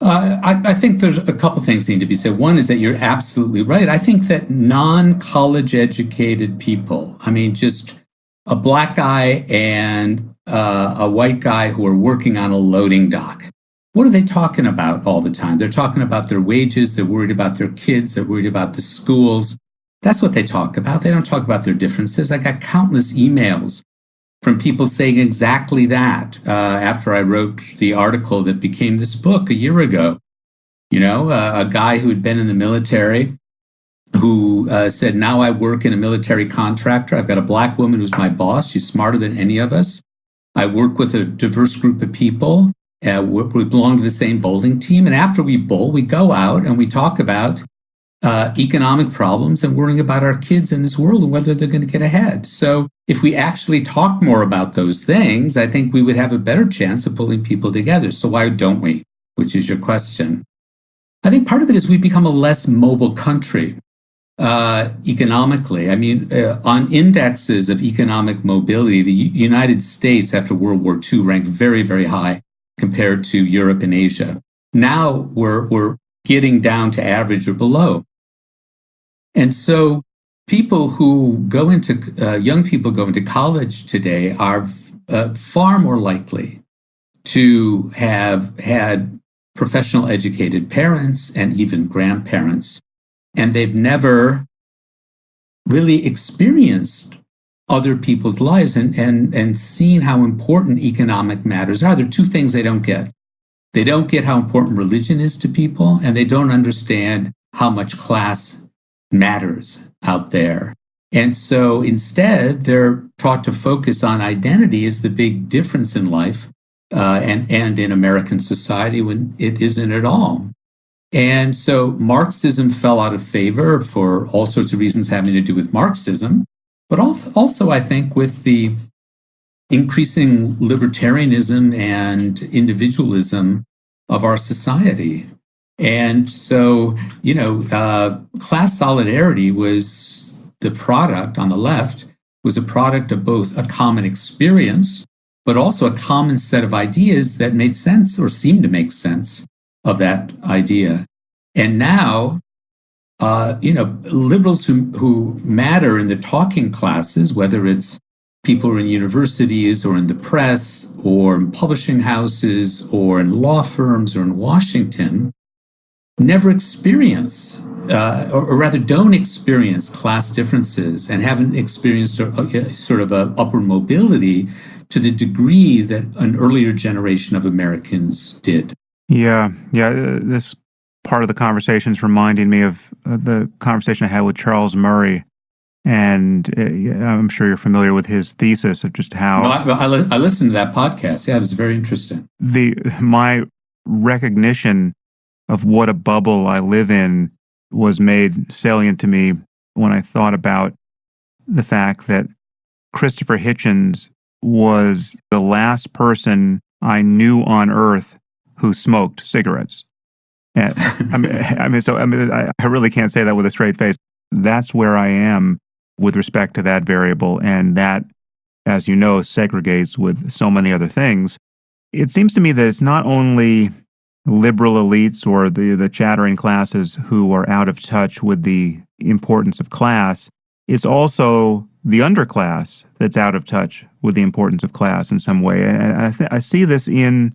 I think there's a couple things need to be said. One is that you're absolutely right. I think that non-college educated people, just a Black guy and a white guy who are working on a loading dock, what are they talking about all the time? They're talking about their wages. They're worried about their kids. They're worried about the schools. That's what they talk about. They don't talk about their differences. I got countless emails from people saying exactly that after I wrote the article that became this book a year ago. A guy who had been in the military who said, now I work in a military contractor. I've got a black woman who's my boss. She's smarter than any of us. I work with a diverse group of people. We belong to the same bowling team. And after we bowl, we go out and we talk about economic problems and worrying about our kids in this world and whether they're going to get ahead. So if we actually talk more about those things, I think we would have a better chance of pulling people together. So why don't we? Which is your question. I think part of it is we've become a less mobile country economically. I mean, on indexes of economic mobility, the United States after World War II ranked very, very high compared to Europe and Asia. Now we're getting down to average or below. And so people who go into, young people go into college today are far more likely to have had professional educated parents and even grandparents, and they've never really experienced other people's lives and seen how important economic matters are. There are two things they don't get. They don't get how important religion is to people, and they don't understand how much class matters out there. And so instead, they're taught to focus on identity as the big difference in life and in American society when it isn't at all. And so Marxism fell out of favor for all sorts of reasons having to do with Marxism, but also I think with the increasing libertarianism and individualism of our society. And so, class solidarity was the product on the left, was a product of both a common experience, but also a common set of ideas that made sense or seemed to make sense of that idea. And now, liberals who matter in the talking classes, whether it's people who are in universities or in the press or in publishing houses or in law firms or in Washington, never experience, or rather don't experience class differences and haven't experienced sort of a upward mobility to the degree that an earlier generation of Americans did. Yeah. This part of the conversation is reminding me of the conversation I had with Charles Murray. And I'm sure you're familiar with his thesis of just how... I listened to that podcast. Yeah, it was very interesting. My recognition of what a bubble I live in was made salient to me when I thought about the fact that Christopher Hitchens was the last person I knew on earth who smoked cigarettes. And I really can't say that with a straight face. That's where I am with respect to that variable, and that, as you know, segregates with so many other things. It seems to me that it's not only liberal elites or the chattering classes who are out of touch with the importance of class. It's also the underclass that's out of touch with the importance of class in some way. And I see this in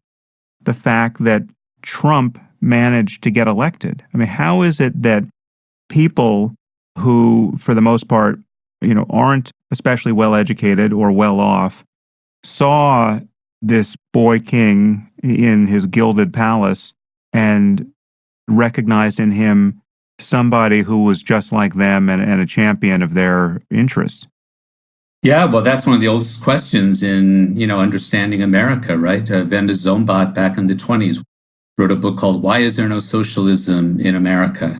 the fact that Trump managed to get elected. I mean, how is it that people who, for the most part, aren't especially well educated or well off, saw this boy king in his gilded palace and recognized in him somebody who was just like them and a champion of their interests? Yeah, well, that's one of the oldest questions in, understanding America, right? Venda Zombat back in the 1920s wrote a book called Why Is There No Socialism in America?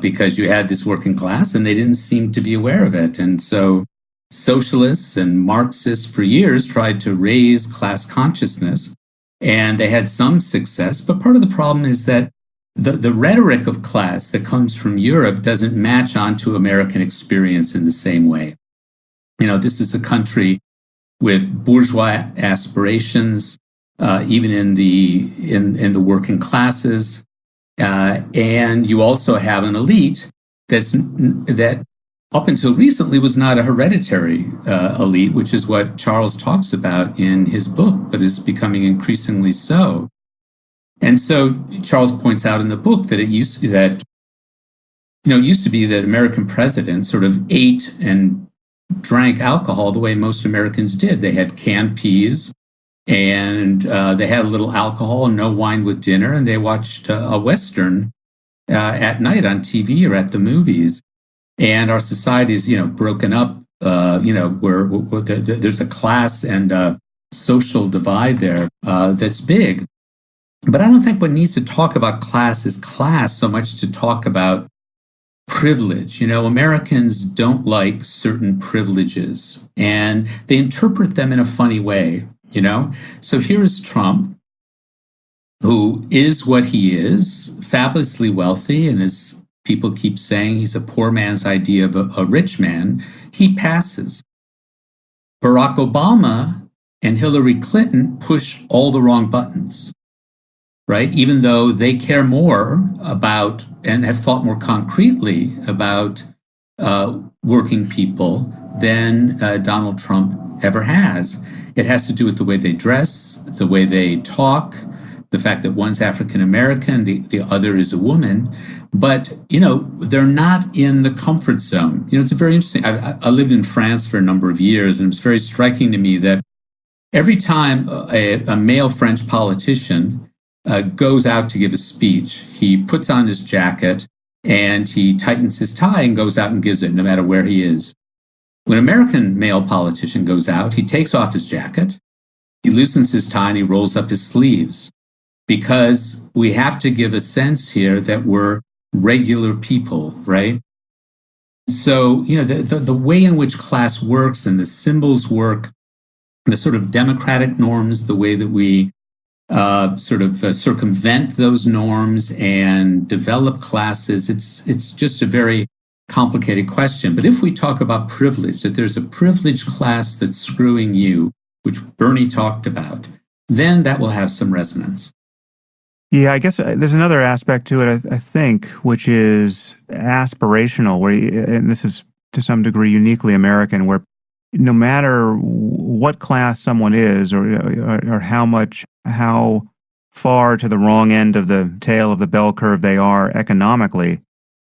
Because you had this working class and they didn't seem to be aware of it. And so socialists and Marxists for years tried to raise class consciousness, and they had some success. But part of the problem is that the rhetoric of class that comes from Europe doesn't match onto American experience in the same way. This is a country with bourgeois aspirations, even in the working classes. And you also have an elite that up until recently was not a hereditary elite, which is what Charles talks about in his book, but is becoming increasingly so. And so Charles points out in the book that it used to be that American presidents sort of ate and drank alcohol the way most Americans did. They had canned peas, and they had a little alcohol and no wine with dinner, and they watched a Western at night on TV or at the movies. And our society is, broken up, where there's a class and a social divide there that's big. But I don't think one needs to talk about class as class so much to talk about privilege. Americans don't like certain privileges, and they interpret them in a funny way, So here is Trump, who is what he is, fabulously wealthy, and as people keep saying, he's a poor man's idea of a rich man. He passes. Barack Obama and Hillary Clinton push all the wrong buttons, right? Even though they care more about and have thought more concretely about working people than Donald Trump ever has. It has to do with the way they dress, the way they talk, the fact that one's African American, the other is a woman. But, they're not in the comfort zone. It's very interesting. I lived in France for a number of years, and it was very striking to me that every time a male French politician goes out to give a speech, he puts on his jacket and he tightens his tie and goes out and gives it, no matter where he is. When an American male politician goes out, he takes off his jacket, he loosens his tie, and he rolls up his sleeves, because we have to give a sense here that we're regular people, right? So, the way in which class works and the symbols work, the sort of democratic norms, the way that we circumvent those norms and develop classes, it's just a very complicated question. But if we talk about privilege, that there's a privileged class that's screwing you, which Bernie talked about, then that will have some resonance. Yeah, I guess there's another aspect to it, I think, which is aspirational, and this is to some degree uniquely American, where no matter what class someone is, or how far to the wrong end of the tail of the bell curve they are economically,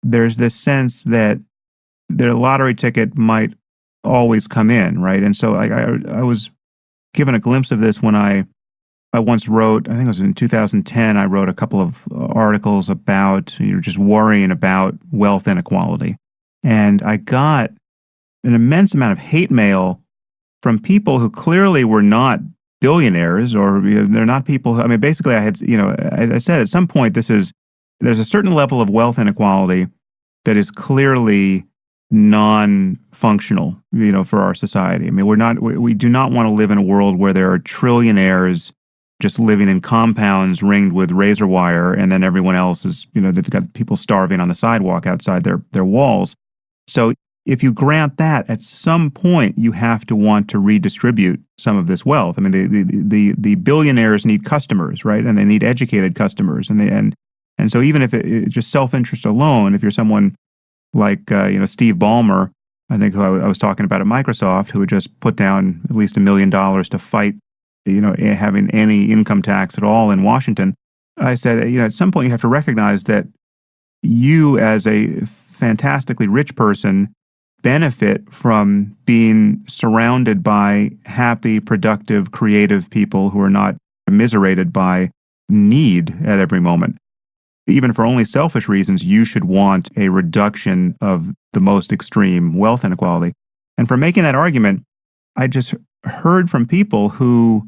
there's this sense that their lottery ticket might always come in, right? And so I was given a glimpse of this when I once wrote, I think it was in 2010, I wrote a couple of articles about just worrying about wealth inequality. And I got an immense amount of hate mail from people who clearly were not billionaires, or they're not people who, basically I had, I said at some point, there's a certain level of wealth inequality that is clearly non-functional, for our society. We do not want to live in a world where there are trillionaires just living in compounds ringed with razor wire, and then everyone else is, they've got people starving on the sidewalk outside their walls. So if you grant that, at some point you have to want to redistribute some of this wealth. The billionaires need customers, right? And they need educated customers, and so even if it's just self-interest alone, if you're someone like Steve Ballmer, I think, who I was talking about at Microsoft, who had just put down at least $1 million to fight having any income tax at all in Washington, I said, at some point you have to recognize that you, as a fantastically rich person, benefit from being surrounded by happy, productive, creative people who are not immiserated by need at every moment. Even for only selfish reasons, you should want a reduction of the most extreme wealth inequality. And for making that argument, I just heard from people who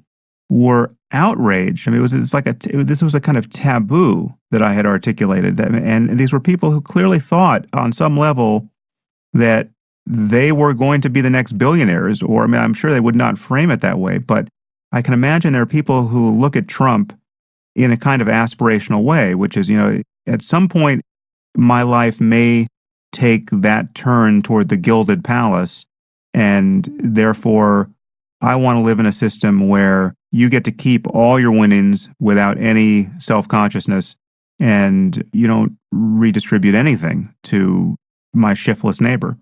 were outraged. This was a kind of taboo that I had articulated. And these were people who clearly thought on some level that they were going to be the next billionaires, or I'm sure they would not frame it that way, but I can imagine there are people who look at Trump in a kind of aspirational way, which is, at some point my life may take that turn toward the gilded palace, and therefore I want to live in a system where you get to keep all your winnings without any self-consciousness, and you don't redistribute anything to my shiftless neighbor.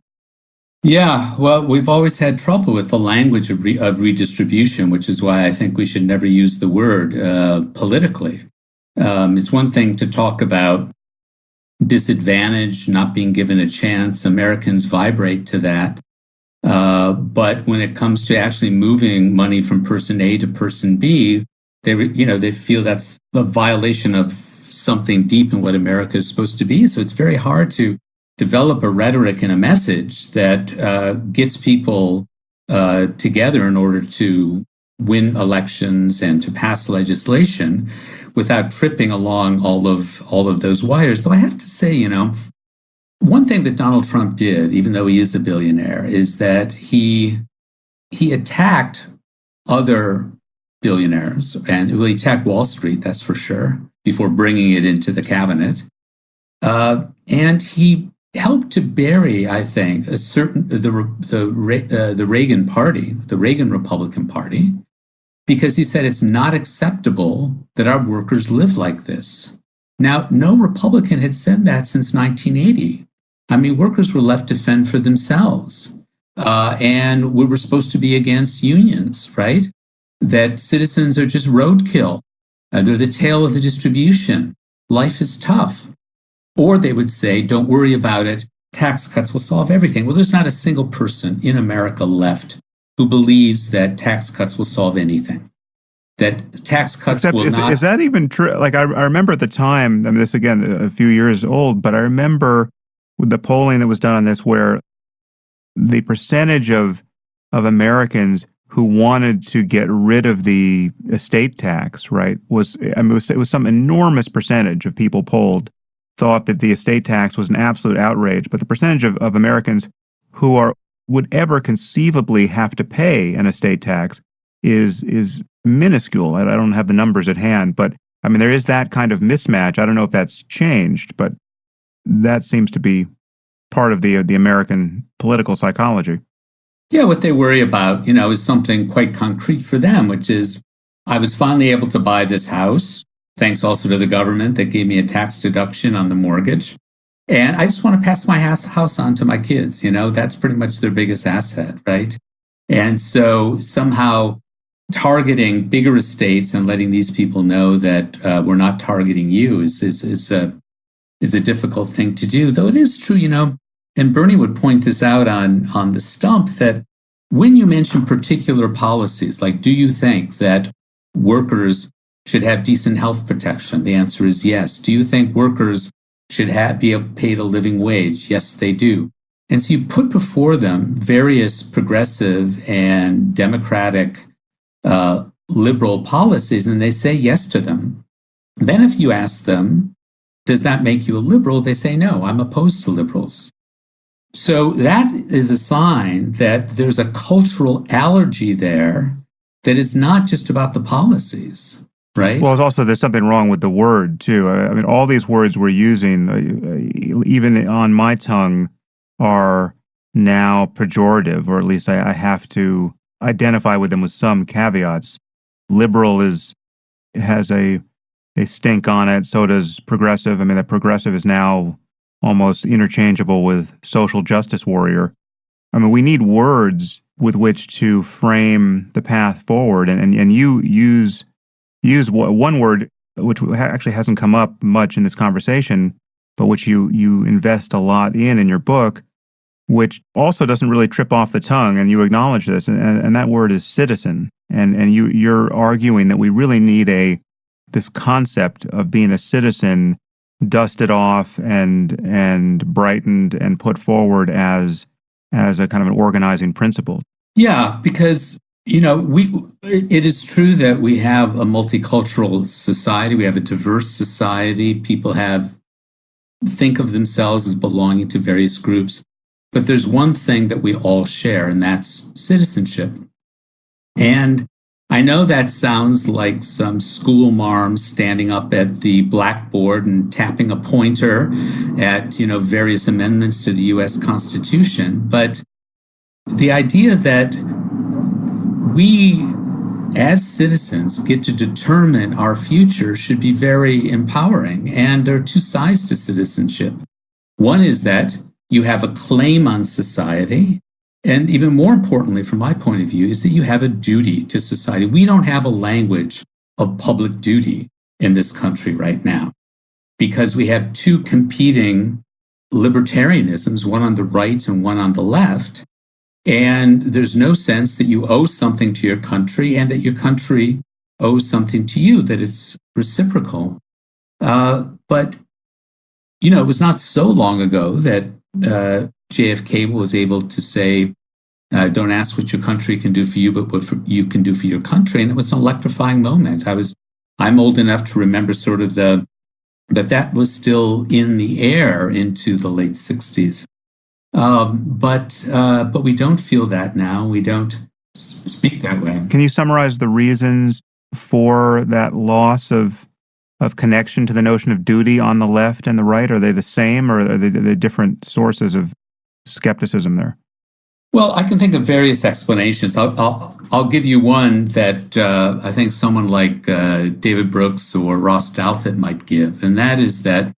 Yeah, well, we've always had trouble with the language of redistribution, which is why I think we should never use the word politically. It's one thing to talk about disadvantage, not being given a chance. Americans vibrate to that. But when it comes to actually moving money from person A to person B, they feel that's a violation of something deep in what America is supposed to be. So it's very hard to develop a rhetoric and a message that gets people together in order to win elections and to pass legislation without tripping along all of those wires. Though I have to say, one thing that Donald Trump did, even though he is a billionaire, is that he attacked other billionaires, and he attacked Wall Street, that's for sure, before bringing it into the cabinet. And he helped to bury, I think, the Reagan Party, the Reagan Republican Party, because he said it's not acceptable that our workers live like this. Now, no Republican had said that since 1980. I mean, workers were left to fend for themselves. And we were supposed to be against unions, right? That citizens are just roadkill. They're the tail of the distribution. Life is tough. Or they would say, don't worry about it. Tax cuts will solve everything. Well, there's not a single person in America left who believes that tax cuts will solve anything. That tax cuts will not. Is that even true? Like, I remember at the time, I mean, this again, a few years old, but I remember with the polling that was done on this where the percentage of Americans who wanted to get rid of the estate tax, right, it was some enormous percentage of people polled thought that the estate tax was an absolute outrage. But the percentage of Americans who would ever conceivably have to pay an estate tax is minuscule. I don't have the numbers at hand, but I mean, there is that kind of mismatch. I don't know if that's changed, but that seems to be part of the American political psychology. Yeah, what they worry about, is something quite concrete for them, which is I was finally able to buy this house, thanks also to the government that gave me a tax deduction on the mortgage. And I just want to pass my house on to my kids. That's pretty much their biggest asset, right? And so somehow targeting bigger estates and letting these people know that we're not targeting you is a difficult thing to do. Though it is true, and Bernie would point this out on the stump, that when you mention particular policies, like, do you think that workers should have decent health protection? The answer is yes. Do you think workers should be paid a living wage? Yes, they do. And so you put before them various progressive and democratic liberal policies, and they say yes to them. Then if you ask them, does that make you a liberal? They say, no, I'm opposed to liberals. So that is a sign that there's a cultural allergy there that is not just about the policies, right? Well, there's something wrong with the word, too. I mean, all these words we're using, even on my tongue, are now pejorative, or at least I have to identify with them with some caveats. Liberal has a stink on it, so does progressive. I mean, that progressive is now almost interchangeable with social justice warrior. I mean, we need words with which to frame the path forward, and you use one word which actually hasn't come up much in this conversation, but which you invest a lot in your book, which also doesn't really trip off the tongue, and you acknowledge this, and that word is citizen, and you're arguing that we really need this concept of being a citizen dusted off and brightened and put forward as a kind of an organizing principle. Yeah, because it is true that we have a multicultural society. We have a diverse society. People think of themselves as belonging to various groups. But there's one thing that we all share, and that's citizenship. And I know that sounds like some school marm standing up at the blackboard and tapping a pointer at, various amendments to the U.S. Constitution. But the idea that we, as citizens, get to determine our future should be very empowering. And there are two sides to citizenship. One is that you have a claim on society. And even more importantly, from my point of view, is that you have a duty to society. We don't have a language of public duty. in this country right now, because we have two competing libertarianisms, one on the right and one on the left. And there's no sense that you owe something to your country and that your country owes something to you, that it's reciprocal. But, it was not so long ago that JFK was able to say, don't ask what your country can do for you, but what you can do for your country. And it was an electrifying moment. I'm old enough to remember sort of that was still in the air into the late 60s. But we don't feel that now. We don't speak that way. Can you summarize the reasons for that loss of connection to the notion of duty on the left and the right? Are they the same, or are they different sources of skepticism there? Well, I can think of various explanations. I'll give you one that I think someone like David Brooks or Ross Douthat might give, and that is that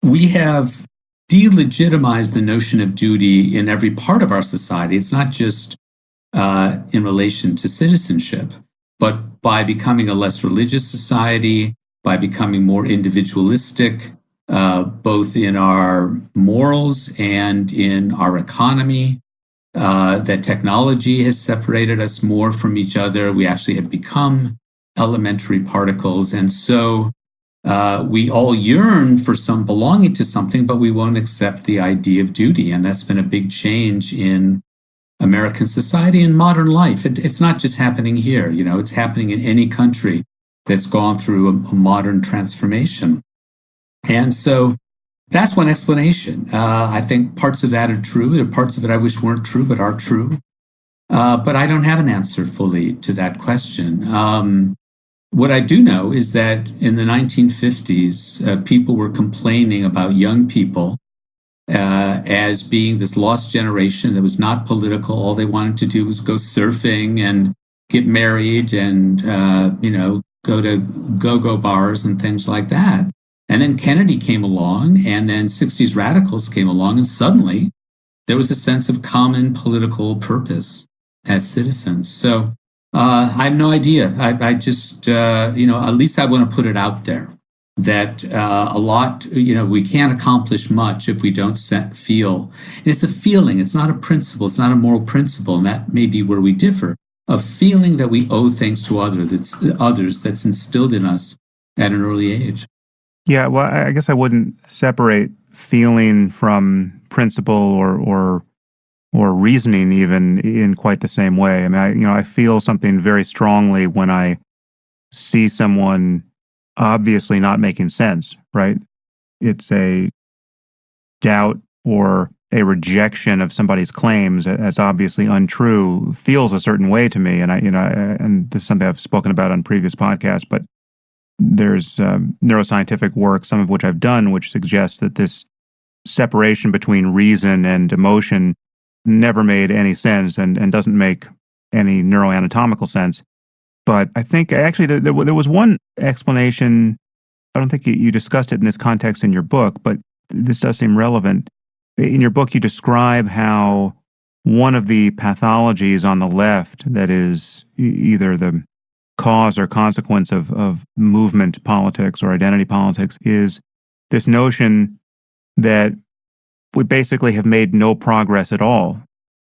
we have delegitimized the notion of duty in every part of our society. It's not just in relation to citizenship, but by becoming a less religious society, by becoming more individualistic, both in our morals and in our economy. That technology has separated us more from each other. We actually have become elementary particles. And so we all yearn for some belonging to something, but we won't accept the idea of duty. And that's been a big change in American society and modern life. It's not just happening here. It's happening in any country that's gone through a modern transformation. And so that's one explanation. I think parts of that are true. There are parts of it I wish weren't true, but are true. But I don't have an answer fully to that question. What I do know is that in the 1950s, people were complaining about young people as being this lost generation that was not political. All they wanted to do was go surfing and get married and, go to go-go bars and things like that. And then Kennedy came along, and then 60s radicals came along, and suddenly there was a sense of common political purpose as citizens. So I have no idea. I just, at least I want to put it out there that a lot, we can't accomplish much if we don't feel. And it's a feeling. It's not a principle. It's not a moral principle. And that may be where we differ, a feeling that we owe things to others that's instilled in us at an early age. Yeah, well, I guess I wouldn't separate feeling from principle or reasoning even in quite the same way. I mean, I feel something very strongly when I see someone obviously not making sense, right? It's a doubt or a rejection of somebody's claims as obviously untrue feels a certain way to me, and and this is something I've spoken about on previous podcasts, but there's neuroscientific work, some of which I've done, which suggests that this separation between reason and emotion never made any sense and doesn't make any neuroanatomical sense. But I think actually there was one explanation. I don't think you discussed it in this context in your book, but this does seem relevant. In your book, you describe how one of the pathologies on the left that is either the cause or consequence of movement politics or identity politics is this notion that we basically have made no progress at all.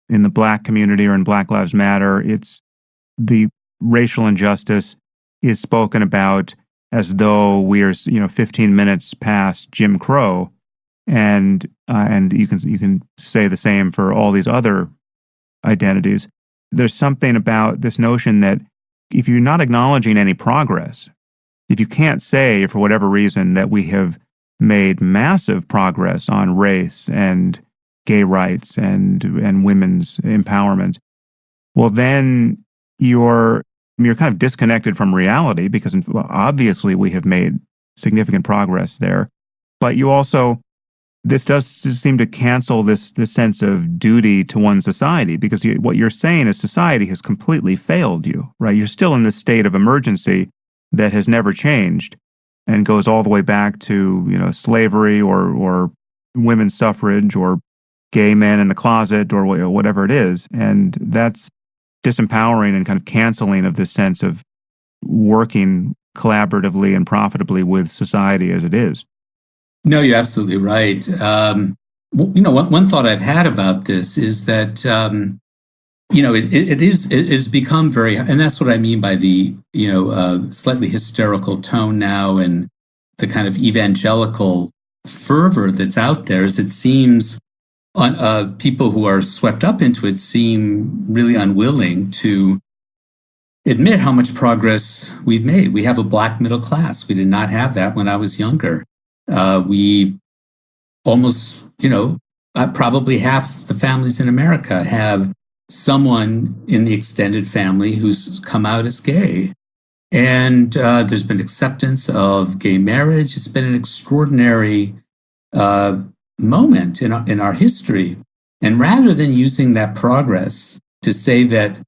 In the Black community or in Black Lives Matter, it's the racial injustice is spoken about as though we are, 15 minutes past Jim Crow, and you can say the same for all these other identities. There's something about this notion that if you're not acknowledging any progress, if you can't say for whatever reason that we have made massive progress on race and gay rights and women's empowerment, well, then you're kind of disconnected from reality because obviously we have made significant progress there. But you also, this does seem to cancel this sense of duty to one society, because what you're saying is society has completely failed you, right? You're still in this state of emergency that has never changed and goes all the way back to, slavery or women's suffrage or gay men in the closet or whatever it is. And that's disempowering and kind of canceling of this sense of working collaboratively and profitably with society as it is. No, you're absolutely right. One thought I've had about this is that it has become very, and that's what I mean by the slightly hysterical tone now, and the kind of evangelical fervor that's out there. Is it seems people who are swept up into it seem really unwilling to admit how much progress we've made. We have a black middle class. We did not have that when I was younger. We almost, probably half the families in America have someone in the extended family who's come out as gay. And there's been acceptance of gay marriage. It's been an extraordinary moment in our history. And rather than using that progress to say that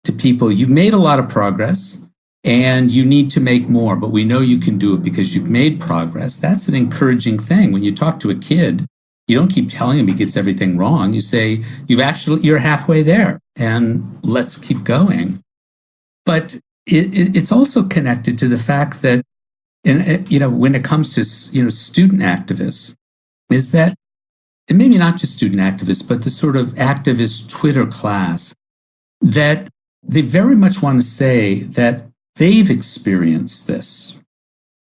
to people, you've made a lot of progress and you need to make more, but we know you can do it because you've made progress. That's an encouraging thing. When you talk to a kid, you don't keep telling him he gets everything wrong. You say, you're halfway there and let's keep going. But it's also connected to the fact that, when it comes to, student activists, is that, and maybe not just student activists, but the sort of activist Twitter class, that they very much want to say that they've experienced this.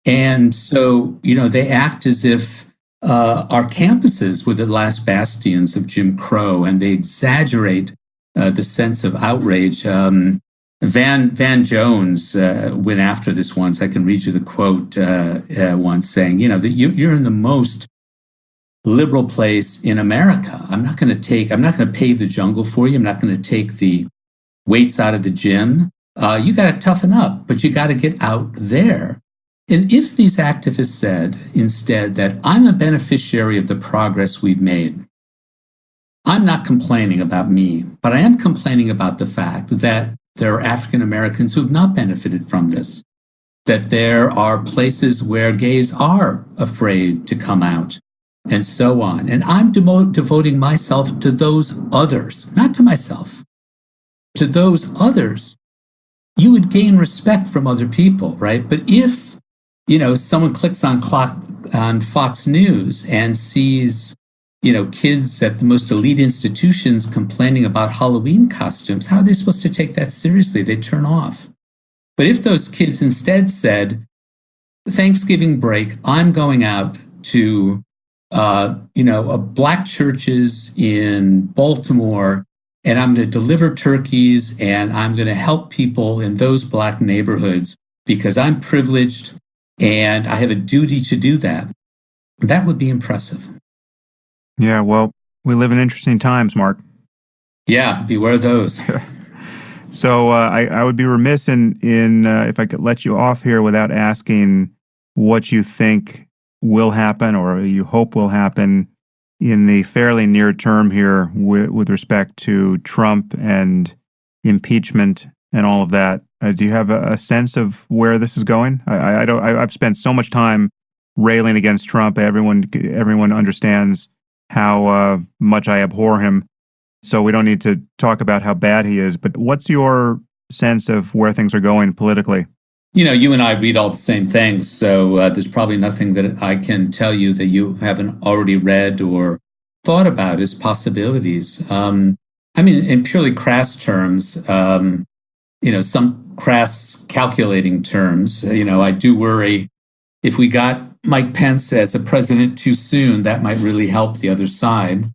And so, they act as if our campuses were the last bastions of Jim Crow, and they exaggerate the sense of outrage. Van Jones went after this once. I can read you the quote once saying, that you're in the most liberal place in America. I'm not going to pave the jungle for you. I'm not going to take the weights out of the gym. You got to toughen up, but you got to get out there. And if these activists said instead that I'm a beneficiary of the progress we've made, I'm not complaining about me, but I am complaining about the fact that there are African Americans who have not benefited from this, that there are places where gays are afraid to come out, and so on. And I'm devoting myself to those others, not to myself, to those others. You would gain respect from other people, right? But if, someone clicks on Fox News and sees, kids at the most elite institutions complaining about Halloween costumes, how are they supposed to take that seriously? They turn off. But if those kids instead said, Thanksgiving break, I'm going out to, black churches in Baltimore, and I'm going to deliver turkeys, and I'm going to help people in those black neighborhoods because I'm privileged and I have a duty to do that, that would be impressive. Yeah, well, we live in interesting times, Mark. Yeah, beware those. So I would be remiss in if I could let you off here without asking what you think will happen or you hope will happen in the fairly near term here with respect to Trump and impeachment and all of that. Do you have a sense of where this is going? I've spent so much time railing against Trump. Everyone understands how much I abhor him. So we don't need to talk about how bad he is. But what's your sense of where things are going politically? You and I read all the same things, so there's probably nothing that I can tell you that you haven't already read or thought about as possibilities. In purely crass terms, some crass calculating terms, I do worry if we got Mike Pence as a president too soon, that might really help the other side.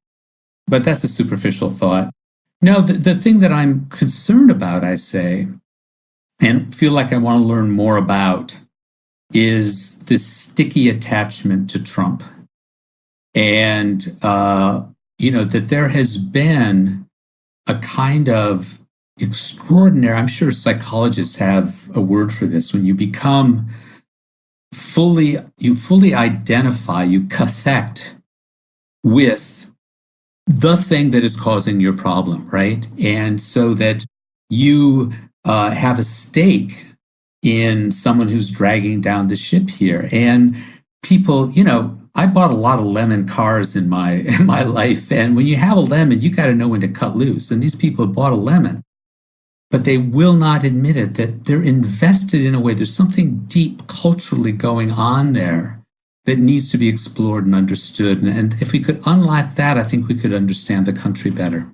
But that's a superficial thought. No, the thing that I'm concerned about, I say, and feel like I want to learn more about, is this sticky attachment to Trump. And, that there has been a kind of extraordinary, I'm sure psychologists have a word for this, when you become fully identify, you cathect with the thing that is causing your problem, right? And so that you have a stake in someone who's dragging down the ship here. And people, I bought a lot of lemon cars in my life. And when you have a lemon, you got to know when to cut loose. And these people have bought a lemon. but they will not admit it, that they're invested in a way. There's something deep culturally going on there that needs to be explored and understood. And if we could unlock that, I think we could understand the country better.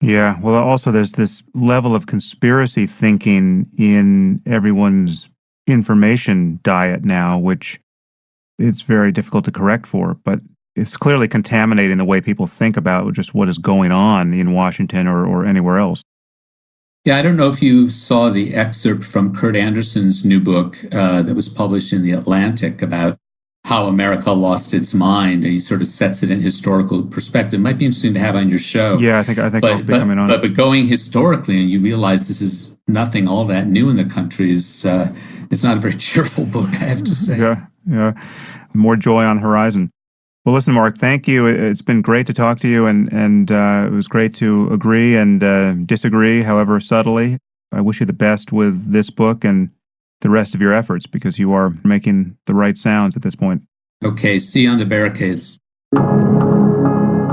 Yeah. Well, also there's this level of conspiracy thinking in everyone's information diet now, which it's very difficult to correct for, but it's clearly contaminating the way people think about just what is going on in Washington or anywhere else. Yeah, I don't know if you saw the excerpt from Kurt Anderson's new book that was published in The Atlantic about how America lost its mind, and he sort of sets it in historical perspective. It might be interesting to have on your show. Yeah, I think I'll be coming on. But going historically, and you realize this is nothing all that new in the country, is it's not a very cheerful book, I have to say. Yeah. More joy on the horizon. Well, listen, Mark, thank you. It's been great to talk to you, and it was great to agree and disagree, however subtly. I wish you the best with this book and the rest of your efforts, because you are making the right sounds at this point. Okay, see you on the barricades.